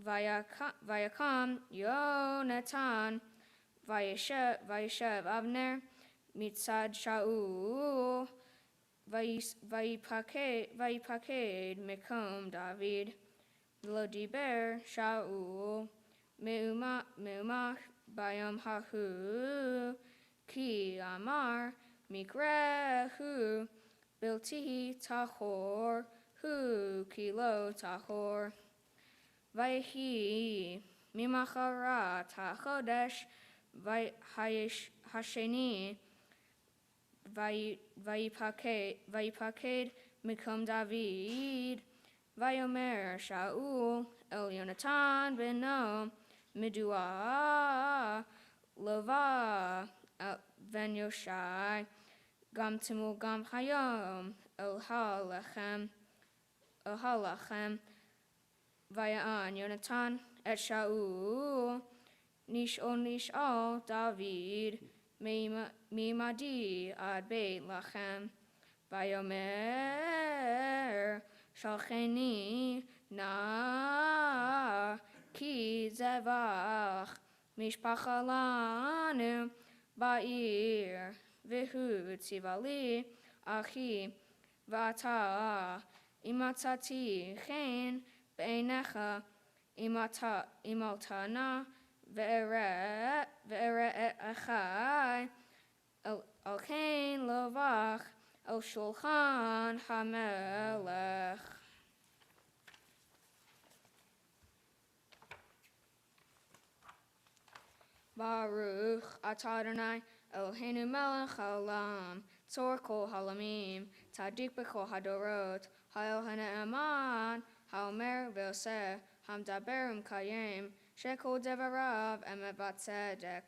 Vayakam, Yonatan, Vayeshev Avner, Mitzad Shaul, Vayipaked Mekom David, Lo Diber Shaul, Meumach Bayam Hahu, Ki Amar, Mikrehu, Bilti Tahor, Hu Kilo Tahor, Vayhi, Mimacharat HaChodesh, Hasheni, Vayipaked Mikom David, Vayomer Shaul, El Yonatan Beno, Midua, Lova, Ben Yoshai, Gam Timul Gam Hayom, El Halachem, Vayan Yonatan, Et Shaul, Nish'ol David, Mimadi Ad Beit Lachem, Vayomer Shalcheni Na Ki Zevach Mishpachalanu Ba'ir Vihu Tzivali Achi Vata Imatati Chen Beinecha Imaltana Ve'eret Et Achai Al Chen Lovach El Shulchan HaMelech. Baruch atah Adonai Eloheinu melech haolam, tzor kol halamim, tzaddik b'kol hadorot, ha'el ha'ne'eman, ha'omer v'oseh, ha'mdaber u'mkayem, shekol devarav emet v'tzedek,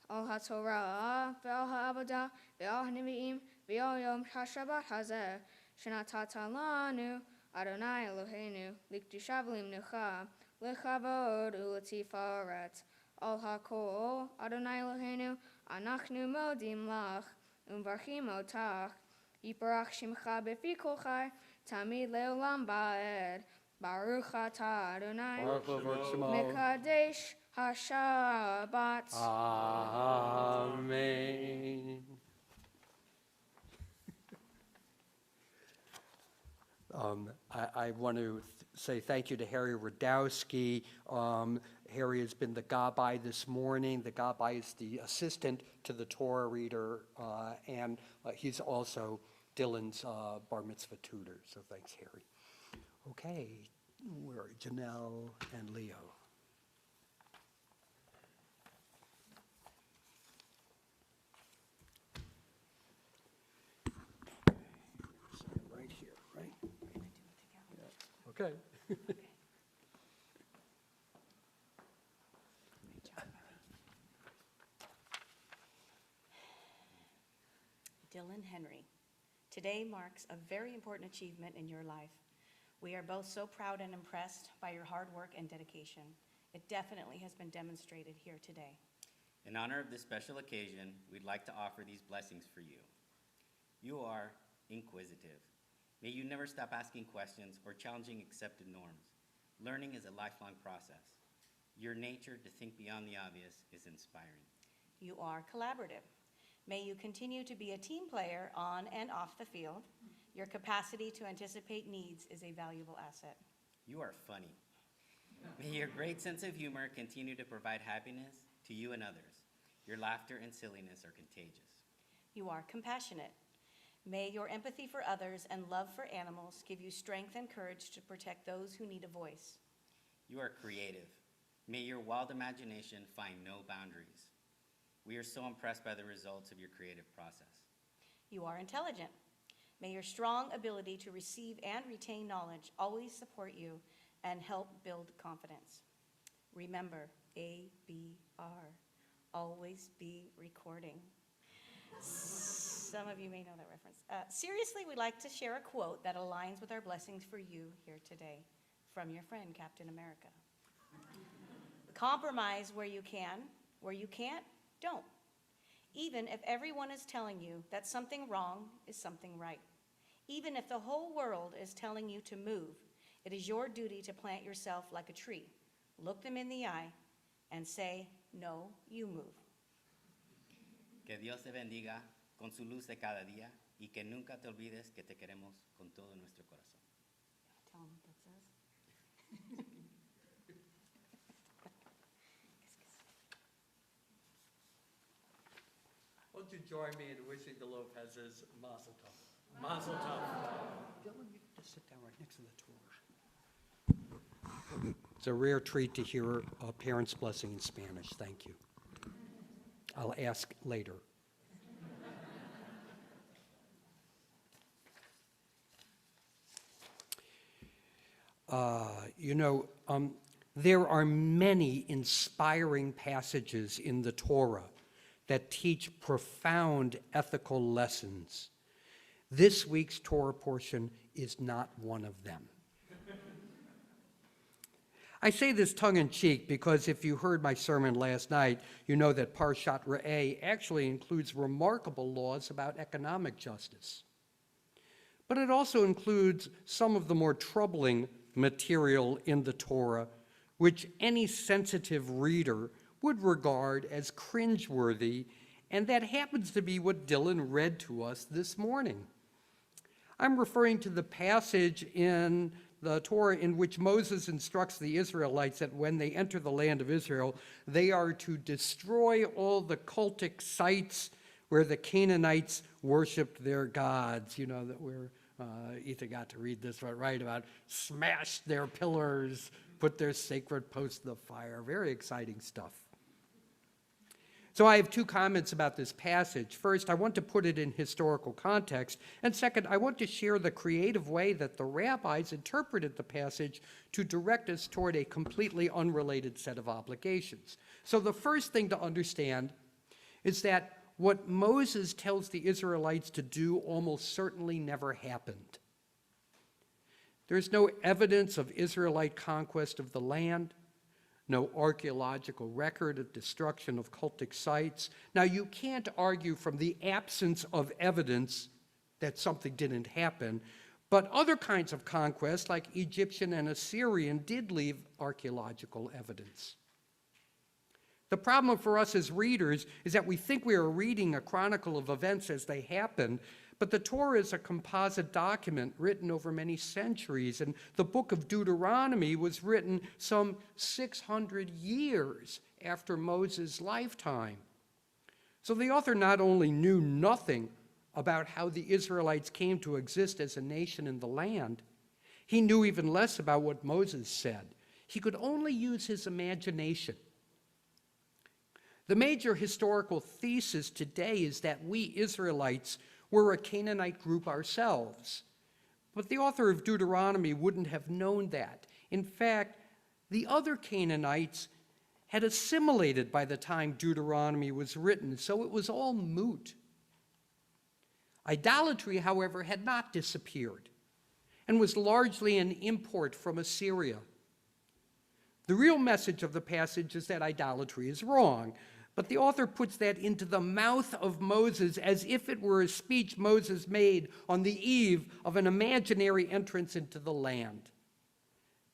al ha'torah ve'al ha'avodah ve'al ha'nevi'im ve'al yom ha'shabbat hazeh, shenatata lanu Adonai Eloheinu, likdusha v'limnucha, lechavod u'letifaret. Al hakol Adonai Eloheinu, anachnu modim lach, umvarchim otach, yiparach shimcha befi kol chai, tamid leolam ba'ed, baruch atah Adonai, Baruch Levorach Shemo. mekadesh hashabbat. Amen. I want to say thank you to Harry Radowski. Harry has been the gabbai this morning. The gabbai is the assistant to the Torah reader, and he's also Dylan's bar mitzvah tutor. So thanks, Harry. Okay, where are Janelle and Leo? Right here, right? Okay. Dylan Henry, today marks a very important achievement in your life. We are both so proud and impressed by your hard work and dedication. It definitely has been demonstrated here today. In honor of this special occasion, we'd like to offer these blessings for you. You are inquisitive. May you never stop asking questions or challenging accepted norms. Learning is a lifelong process. Your nature to think beyond the obvious is inspiring. You are collaborative. May you continue to be a team player on and off the field. Your capacity to anticipate needs is a valuable asset. You are funny. May your great sense of humor continue to provide happiness to you and others. Your laughter and silliness are contagious. You are compassionate. May your empathy for others and love for animals give you strength and courage to protect those who need a voice. You are creative. May your wild imagination find no boundaries. We are so impressed by the results of your creative process. You are intelligent. May your strong ability to receive and retain knowledge always support you and help build confidence. Remember, ABR, always be recording. Some of you may know that reference. Seriously, we'd like to share a quote that aligns with our blessings for you here today from your friend, Captain America. Compromise where you can. Where you can't, don't. even if everyone is telling you that something wrong is something right. Even if the whole world is telling you to move, it is your duty to plant yourself like a tree, look them in the eye, and say, no, you move. Que Dios te bendiga con su luz de cada día y que nunca te olvides que te queremos con todo nuestro corazón. Tell them what that says. Won't you join me in wishing the Lopez's Mazel Tov? Mazel Tov. Dylan, you can just sit down right next to the Torah. It's a rare treat to hear a parent's blessing in Spanish. Thank you. I'll ask later. There are many inspiring passages in the Torah that teach profound ethical lessons. This week's Torah portion is not one of them. I say this tongue-in-cheek because if you heard my sermon last night, you know that Parshat Re'eh actually includes remarkable laws about economic justice. But it also includes some of the more troubling material in the Torah, which any sensitive reader would regard as cringeworthy, and that happens to be what Dylan read to us this morning. I'm referring to the passage in the Torah in which Moses instructs the Israelites that when they enter the land of Israel, they are to destroy all the cultic sites where the Canaanites worshiped their gods. You know that we're Ethan got to read this right about smash their pillars, put their sacred posts in the fire. Very exciting stuff. So I have two comments about this passage. First, I want to put it in historical context. And second, I want to share the creative way that the rabbis interpreted the passage to direct us toward a completely unrelated set of obligations. So the first thing to understand is that what Moses tells the Israelites to do almost certainly never happened. There's no evidence of Israelite conquest of the land, no archaeological record of destruction of cultic sites. Now, you can't argue from the absence of evidence that something didn't happen, but other kinds of conquest, like Egyptian and Assyrian, did leave archaeological evidence. The problem for us as readers is that we think we are reading a chronicle of events as they happened, but the Torah is a composite document written over many centuries, and the book of Deuteronomy was written some 600 years after Moses' lifetime. So the author not only knew nothing about how the Israelites came to exist as a nation in the land, he knew even less about what Moses said. He could only use his imagination. The major historical thesis today is that we Israelites were a Canaanite group ourselves. But the author of Deuteronomy wouldn't have known that. In fact, the other Canaanites had assimilated by the time Deuteronomy was written, so it was all moot. Idolatry, however, had not disappeared and was largely an import from Assyria. The real message of the passage is that idolatry is wrong, but the author puts that into the mouth of Moses as if it were a speech Moses made on the eve of an imaginary entrance into the land.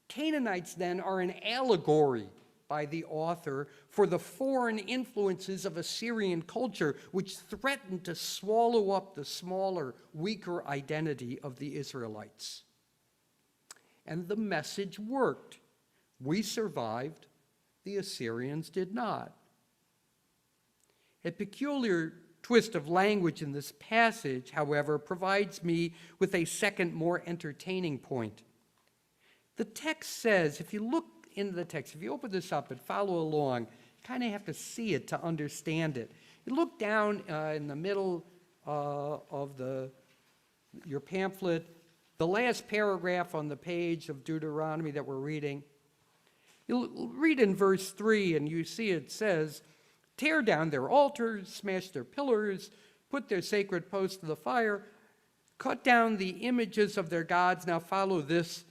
Canaanites, then, are an allegory by the author for the foreign influences of Assyrian culture, which threatened to swallow up the smaller, weaker identity of the Israelites. And the message worked. We survived, the Assyrians did not. A peculiar twist of language in this passage, however, provides me with a second, more entertaining point. The text says, if you look in the text, if you open this up and follow along, you kind of have to see it to understand it. You look down in the middle of your pamphlet, the last paragraph on the page of Deuteronomy that we're reading. You'll read in verse 3, and you see it says, tear down their altars, smash their pillars, put their sacred posts to the fire, cut down the images of their gods. Now follow this.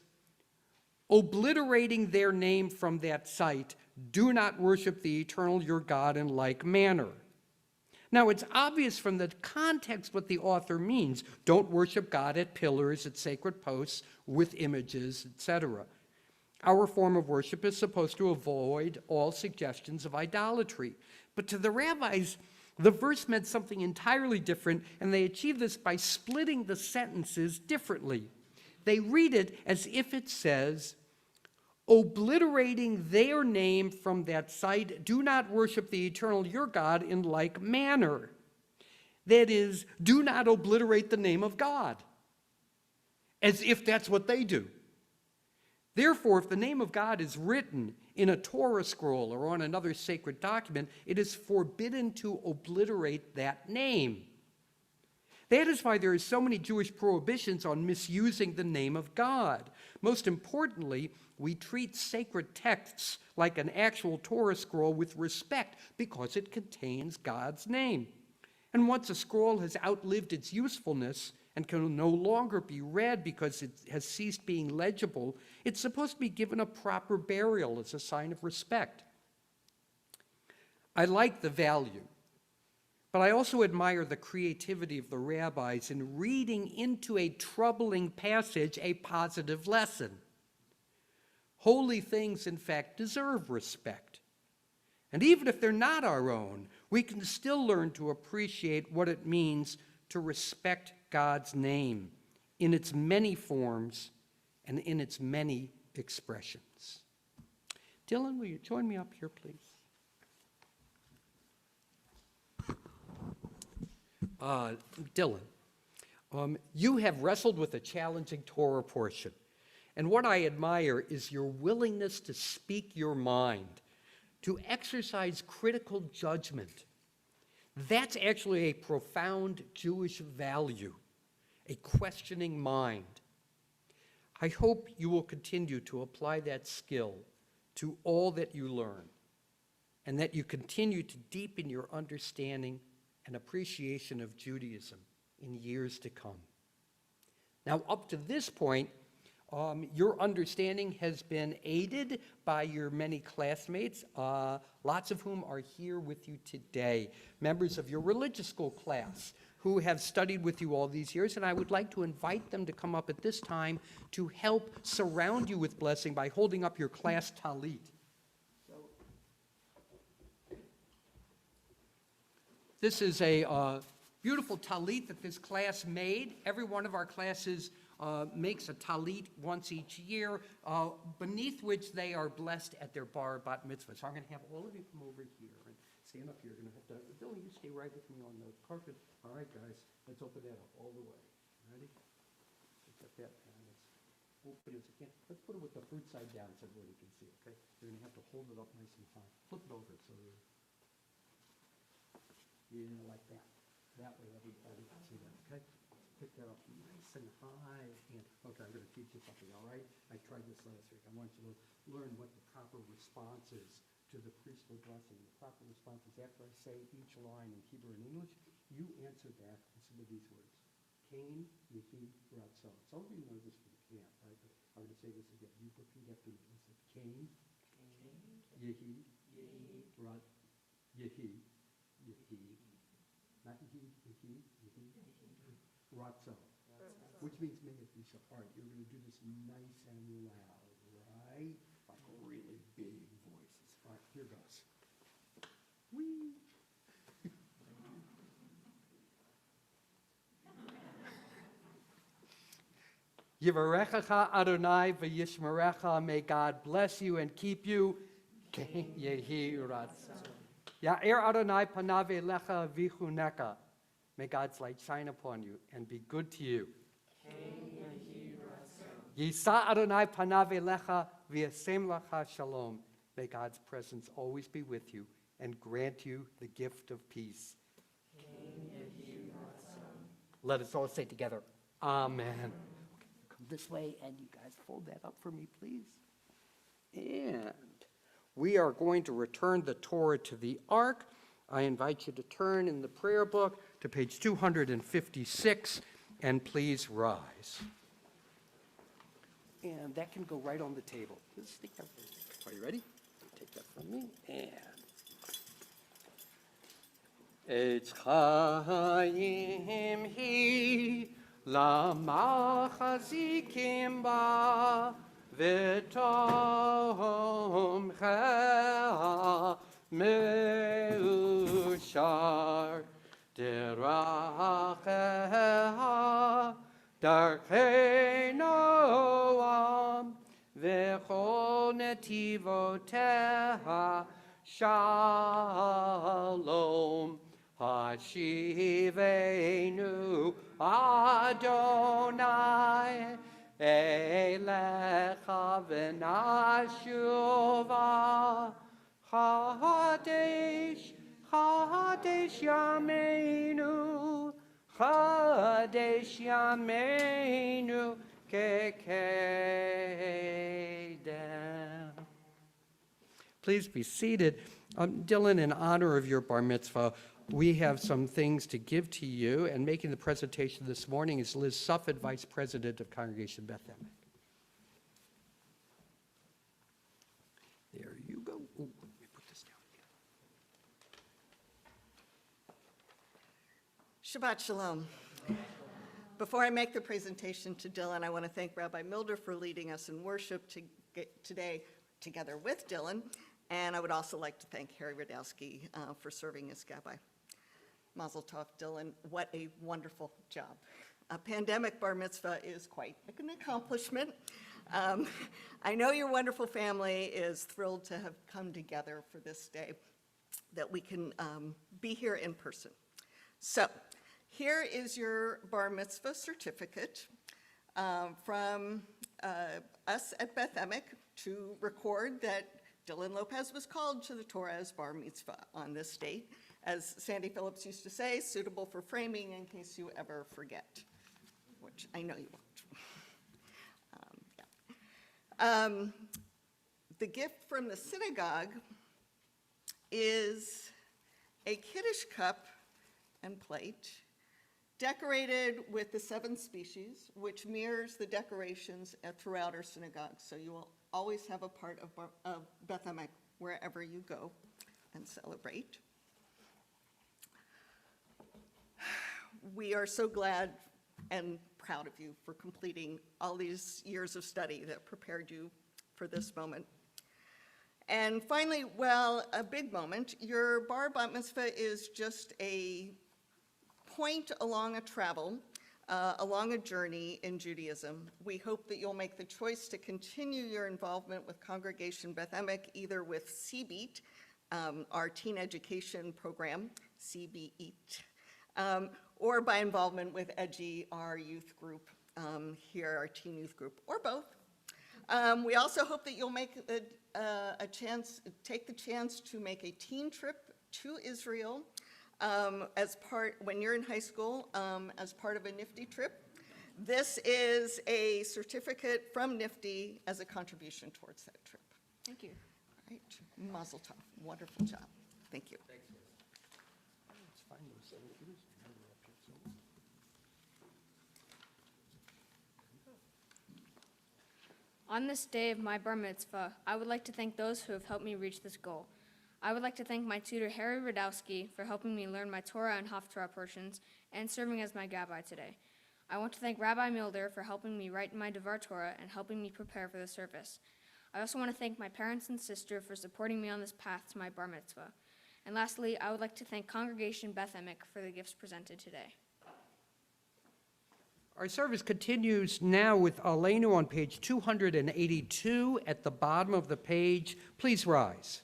Obliterating their name from that site, do not worship the eternal your God in like manner. Now, it's obvious from the context what the author means. Don't worship God at pillars, at sacred posts, with images, etc. Our form of worship is supposed to avoid all suggestions of idolatry. But to the rabbis, the verse meant something entirely different, and they achieved this by splitting the sentences differently. They read it as if it says, obliterating their name from that site, do not worship the eternal your God in like manner. That is, do not obliterate the name of God, as if that's what they do. Therefore, if the name of God is written in a Torah scroll or on another sacred document, it is forbidden to obliterate that name. That is why there are so many Jewish prohibitions on misusing the name of God. Most importantly, we treat sacred texts like an actual Torah scroll with respect because it contains God's name. And once a scroll has outlived its usefulness and can no longer be read because it has ceased being legible, it's supposed to be given a proper burial as a sign of respect. I like the value, but I also admire the creativity of the rabbis in reading into a troubling passage a positive lesson. Holy things, in fact, deserve respect. And even if they're not our own, we can still learn to appreciate what it means to respect God's name in its many forms and in its many expressions. Dylan, will you join me up here, please? Dylan, you have wrestled with a challenging Torah portion. And what I admire is your willingness to speak your mind, to exercise critical judgment. That's actually a profound Jewish value, a questioning mind. I hope you will continue to apply that skill to all that you learn, and that you continue to deepen your understanding and appreciation of Judaism in years to come. Now, up to this point, your understanding has been aided by your many classmates, lots of whom are here with you today, members of your religious school class who have studied with you all these years, and I would like to invite them to come up at this time to help surround you with blessing by holding up your class talit. This is a beautiful talit that this class made. Every one of our classes makes a talit once each year, beneath which they are blessed at their bar bat mitzvah. So I'm going to have all of you come over here and stand up here. You're going to have to, Bill, you stay right with me on the carpet. All right, guys, let's open that up all the way. Ready? Get that down as open as you can. Let's put it with the fruit side down so everybody can see, okay? You're going to have to hold it up nice and high. Flip it over so like that. That way everybody can see that, okay? Pick that up nice and high. And, okay, I'm going to teach you something, all right? I tried this last week. I want you to learn what the proper response is to the priestly blessing. The proper response is after I say each line in Hebrew and English, you answer back with some of these words. Cain, Yehi, Ratzon. Some of you know this from camp, right? But I'm going to say this again. You repeat after me. Listen. Cain, Yehi, Rat, Yehi, not Yehi, Ratzon. Which means may it be so. All right, you're going to do this nice and loud, right? Like really big voices. All right, here goes. Whee! Yivarechacha Adonai v'yishmerecha. May God bless you and keep you. Yehi Ratzon. Ya'er Adonai panav elecha v'chuneka. May God's light shine upon you and be good to you. Yisa Adonai panav elecha v'yasem lecha shalom. May God's presence always be with you and grant you the gift of peace. Let us all say together, Amen. Okay, come this way, and you guys fold that up for me, please. And we are going to return the Torah to the ark. I invite you to turn in the prayer book to page 256, and please rise. And that can go right on the table. Are you ready? Take that from me. And Etz Chaim hi lamachazikim ba v'tom cha meushar deracheha darchei noam v'chol netivoteha shalom. Hashivenu Adonai Elecha v'nashuva Chadesh Yameinu Chadesh Yameinu Kekedem. Please be seated. Dylan, in honor of your bar mitzvah, we have some things to give to you, and making the presentation this morning is Liz Sufford, Vice President of Congregation Beth Emek. There you go. Ooh, let me put this down again. Shabbat Shalom. Before I make the presentation to Dylan, I want to thank Rabbi Milder for leading us in worship today together with Dylan, and I would also like to thank Harry Radowski for serving as Gabbai. Mazel tov, Dylan. What a wonderful job. A pandemic bar mitzvah is quite an accomplishment. I know your wonderful family is thrilled to have come together for this day, that we can be here in person. So here is your bar mitzvah certificate from us at Beth Emek to record that Dylan Lopez was called to the Torah as bar mitzvah on this date. As Sandy Phillips used to say, suitable for framing in case you ever forget, which I know you won't. The gift from the synagogue is a Kiddush cup and plate decorated with the 7 species, which mirrors the decorations throughout our synagogue. So you will always have a part of Beth Emek wherever you go and celebrate. We are so glad and proud of you for completing all these years of study that prepared you for this moment. And finally, well, a big moment, your bar bat mitzvah is just a point along a travel, along a journey in Judaism. We hope that you'll make the choice to continue your involvement with Congregation Beth Emek, either with CBEAT, our teen education program, CBEAT, or by involvement with EDGI, our youth group here, our teen youth group, or both. We also hope that you'll make take the chance to make a teen trip to Israel when you're in high school as part of a NIFTY trip. This is a certificate from NIFTY as a contribution towards that trip. Thank you. All right, Mazel tov, wonderful job. Thank you. Thanks, Liz. Let's find those 7 Kiddush. On this day of my bar mitzvah, I would like to thank those who have helped me reach this goal. I would like to thank my tutor, Harry Radowski, for helping me learn my Torah and Haftarah portions and serving as my Gabbai today. I want to thank Rabbi Milder for helping me write my Devar Torah and helping me prepare for the service. I also want to thank my parents and sister for supporting me on this path to my bar mitzvah. And lastly, I would like to thank Congregation Beth Emek for the gifts presented today. Our service continues now with Aleinu on page 282 at the bottom of the page. Please rise.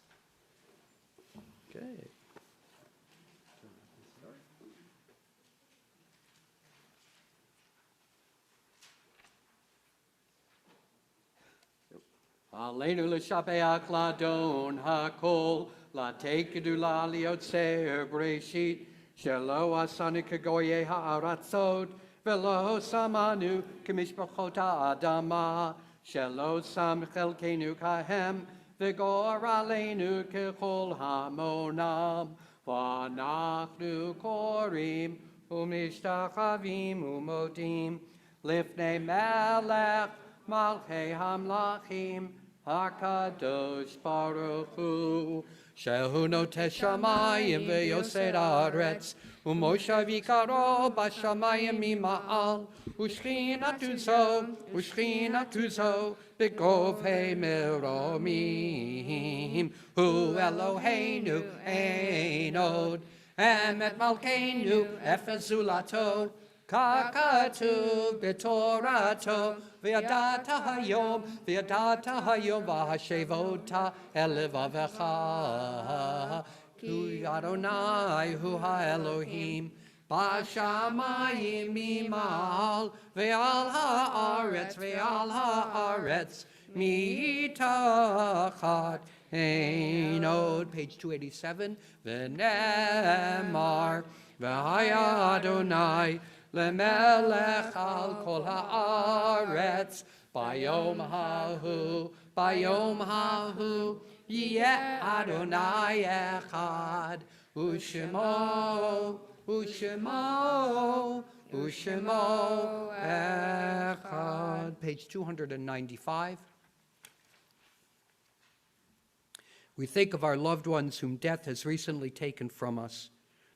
Okay. Aleinu l'shabeach ladon hakol latekedu laliot se'er breshit shelo asani kagoye ha'aratzot velo samanu k'mishpachot ha'adama shelo sam chelkenu kahem v'gor aleinu kechol hamonam v'anachnu korim u'mishtachavim u'modim lifnei melech malchei hamlachim HaKadosh Baruch Hu, Shehu Noteh Shamayim ve'Yosed Haaretz, U'Moshe Vikaro b'Shamayim mima'al, U'Shchinatu Zo, B'Govhei Meromim, Hu Eloheinu Ein Od, Emet Malkeinu Efes Zulato, Kakatu b'Torato, v'yadata hayom v'hashevota elevavecha. Hu Adonai hu ha'Elohim, b'shamayim mimal, ve'al ha'aretz, mitachat ein od. Page 287, v'nemar, v'haya Adonai, Lemelech al kol haaretz, bayom hahu, yeh Adonai echad, u'shemo echad. Page 295. We think of our loved ones whom death has recently taken from us,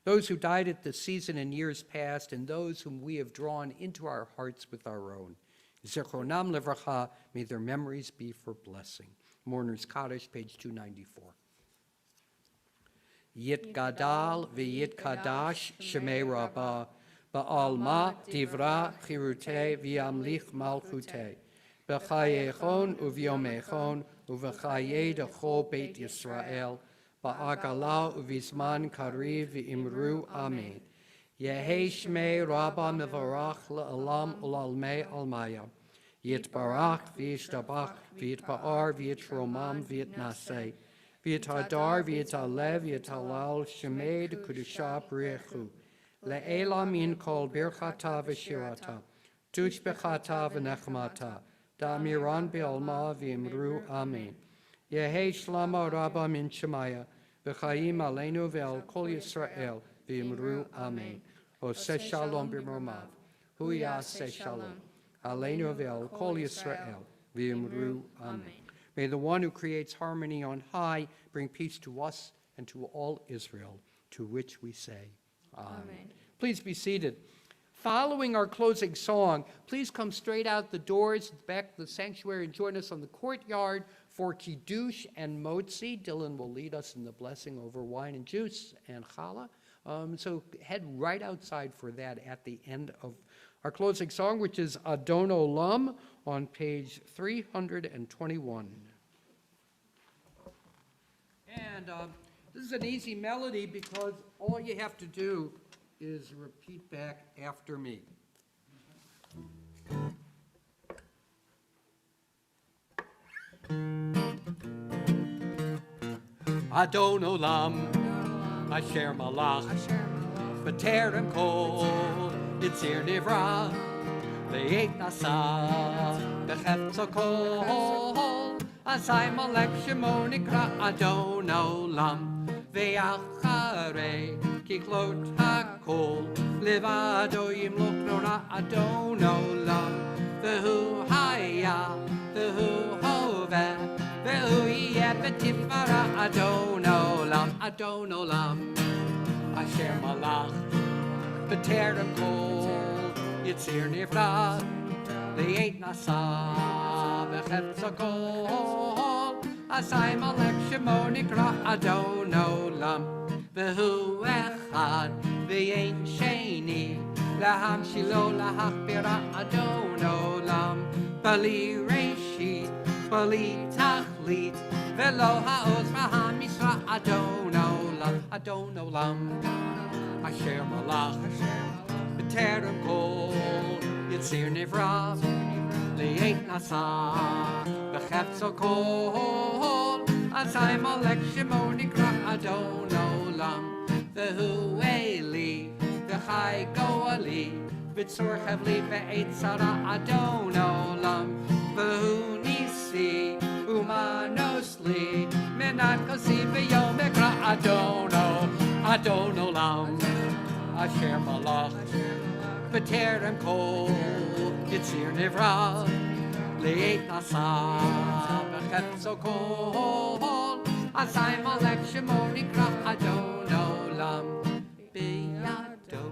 those who died at this season in years past, and those whom we have drawn into our hearts with our own. Zichronam levracha, may their memories be for blessing. Mourner's Kaddish, page 294. Yit gadal v'yit kadash shemei rabbah, ba'alma divra chirute v'yamlich malchute, b'chayechon u'v'yomechon u'v'chaye d'chol beit Yisrael, Ba'agala u'vizman kariv v'imru amen. Yehi shmei rabba mevarach la'alam u'lalmei almaya. Yitbarach v'yishtabach v'yitba'ar v'yitromam v'yitnaseh. V'yitadar v'yitalev v'yitalal shemei d'kudusha b'rechu. Le'ela min kol birchata v'shirata. Tushbechata v'nechmata. Da'miran be'alma v'imru amen. Yehi shlama rabba min shemaya, v'chayim aleinu ve'al kol Yisrael, v'imru amen. Oseh shalom b'mromav, hu yaseh shalom, aleinu ve'al kol Yisrael, v'imru amen. May the one who creates harmony on high bring peace to us and to all Israel, to which we say, amen. Please be seated. Following our closing song, please come straight out the doors at the back of the sanctuary and join us on the courtyard for Kiddush and Motzi. Dylan will lead us in the blessing over wine and juice and challah. So head right outside for that at the end of our closing song, which is Adon Olam on page 321. And this is an easy melody because all you have to do is repeat back after me. Adon Olam, Asher Malach, B'terem Kol, Yitzir Nivra, Ve'et Nasa, B'chefzo Kol, Asai Malek Shemo Nikra Adon Olam, Ve'acharei, Kiklot HaKol, Levado Yimloch Nora Adon Olam, Ve'hu Haya, Ve'hu Hoveh, Ve'hu Yeh B'tifara Adon Olam, Asher Malach, B'terem Kol, Yitzir Nivra, Ve'et Nasa, B'chefzo Kol, Asai Malek Shemo Nikra Adon Olam, Ve'hu Echad, Ve'ein Sheni, Laham Shilo Lahachbira Adon Olam, Bali Reshit, Bali Tachlit, Ve'lo Ha'oz V'ham Yisra Adon Olam, Asher Malach, B'terem Kol, Yitzir Nivra, Ve'et Nasa, B'chefzo Kol, Asai Malek Shemo Nikra Adon Olam, Ve'hu Eli, Ve'chai Goali, V'tzor Chavli Ve'et Tzara Adon Olam, Ve'hu Nisi, Umanosli, Menan Kosi Ve'yom Ekra Adon Olam, Asher Malach, B'terem Kol, Yitzir Nivra, לעת נשא בחפצו כל, אזי מלך שמו נקרא אדון עולם. בידו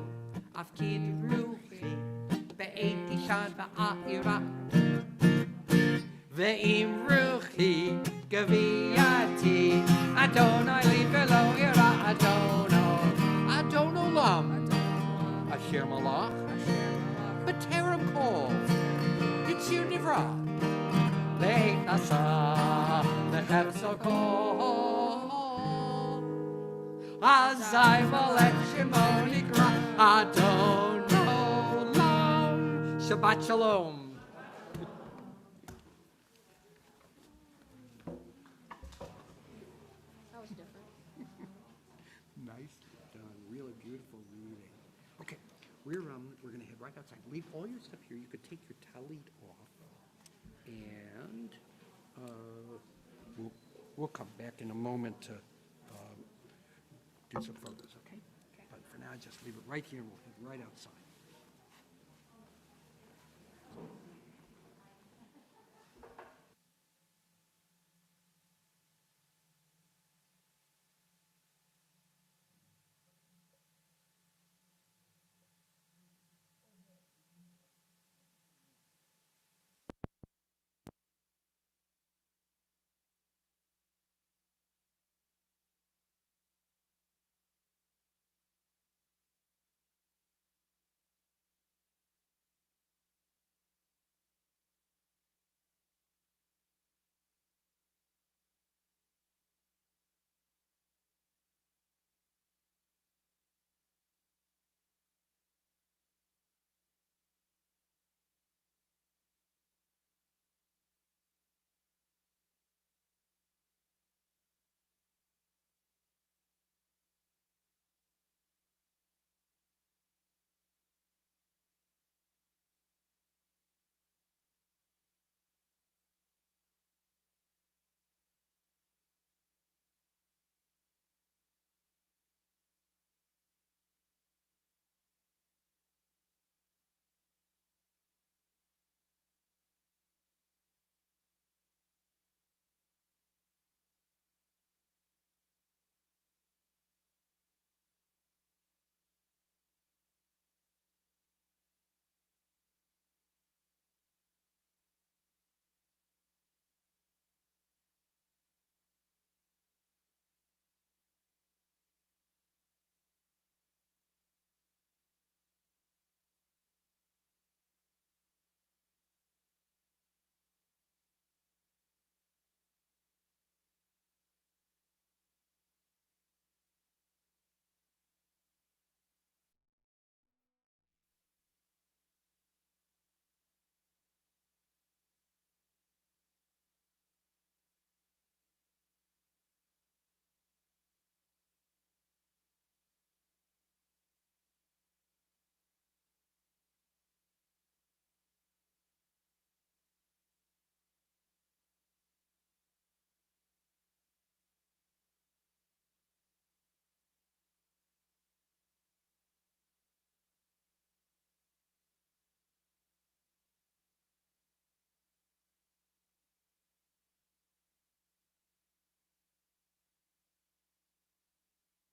אפקיד רוחי, בעת תשען ועירה, ואם רוחי גבייתי, אדוני לי ולא ירא אדון עולם. אשר מלך בטרם כל, יציר נברא, לעת נשא בחפצו כל, אזי מלך שמו נקרא אדון עולם. Shabbat shalom. That was different. Nicely done, really beautiful reading. Okay, we're gonna head right outside. Leave all your stuff here. You could take your talit off, and we'll come back in a moment to do some photos. Okay? But for now, just leave it right here. We'll head right outside.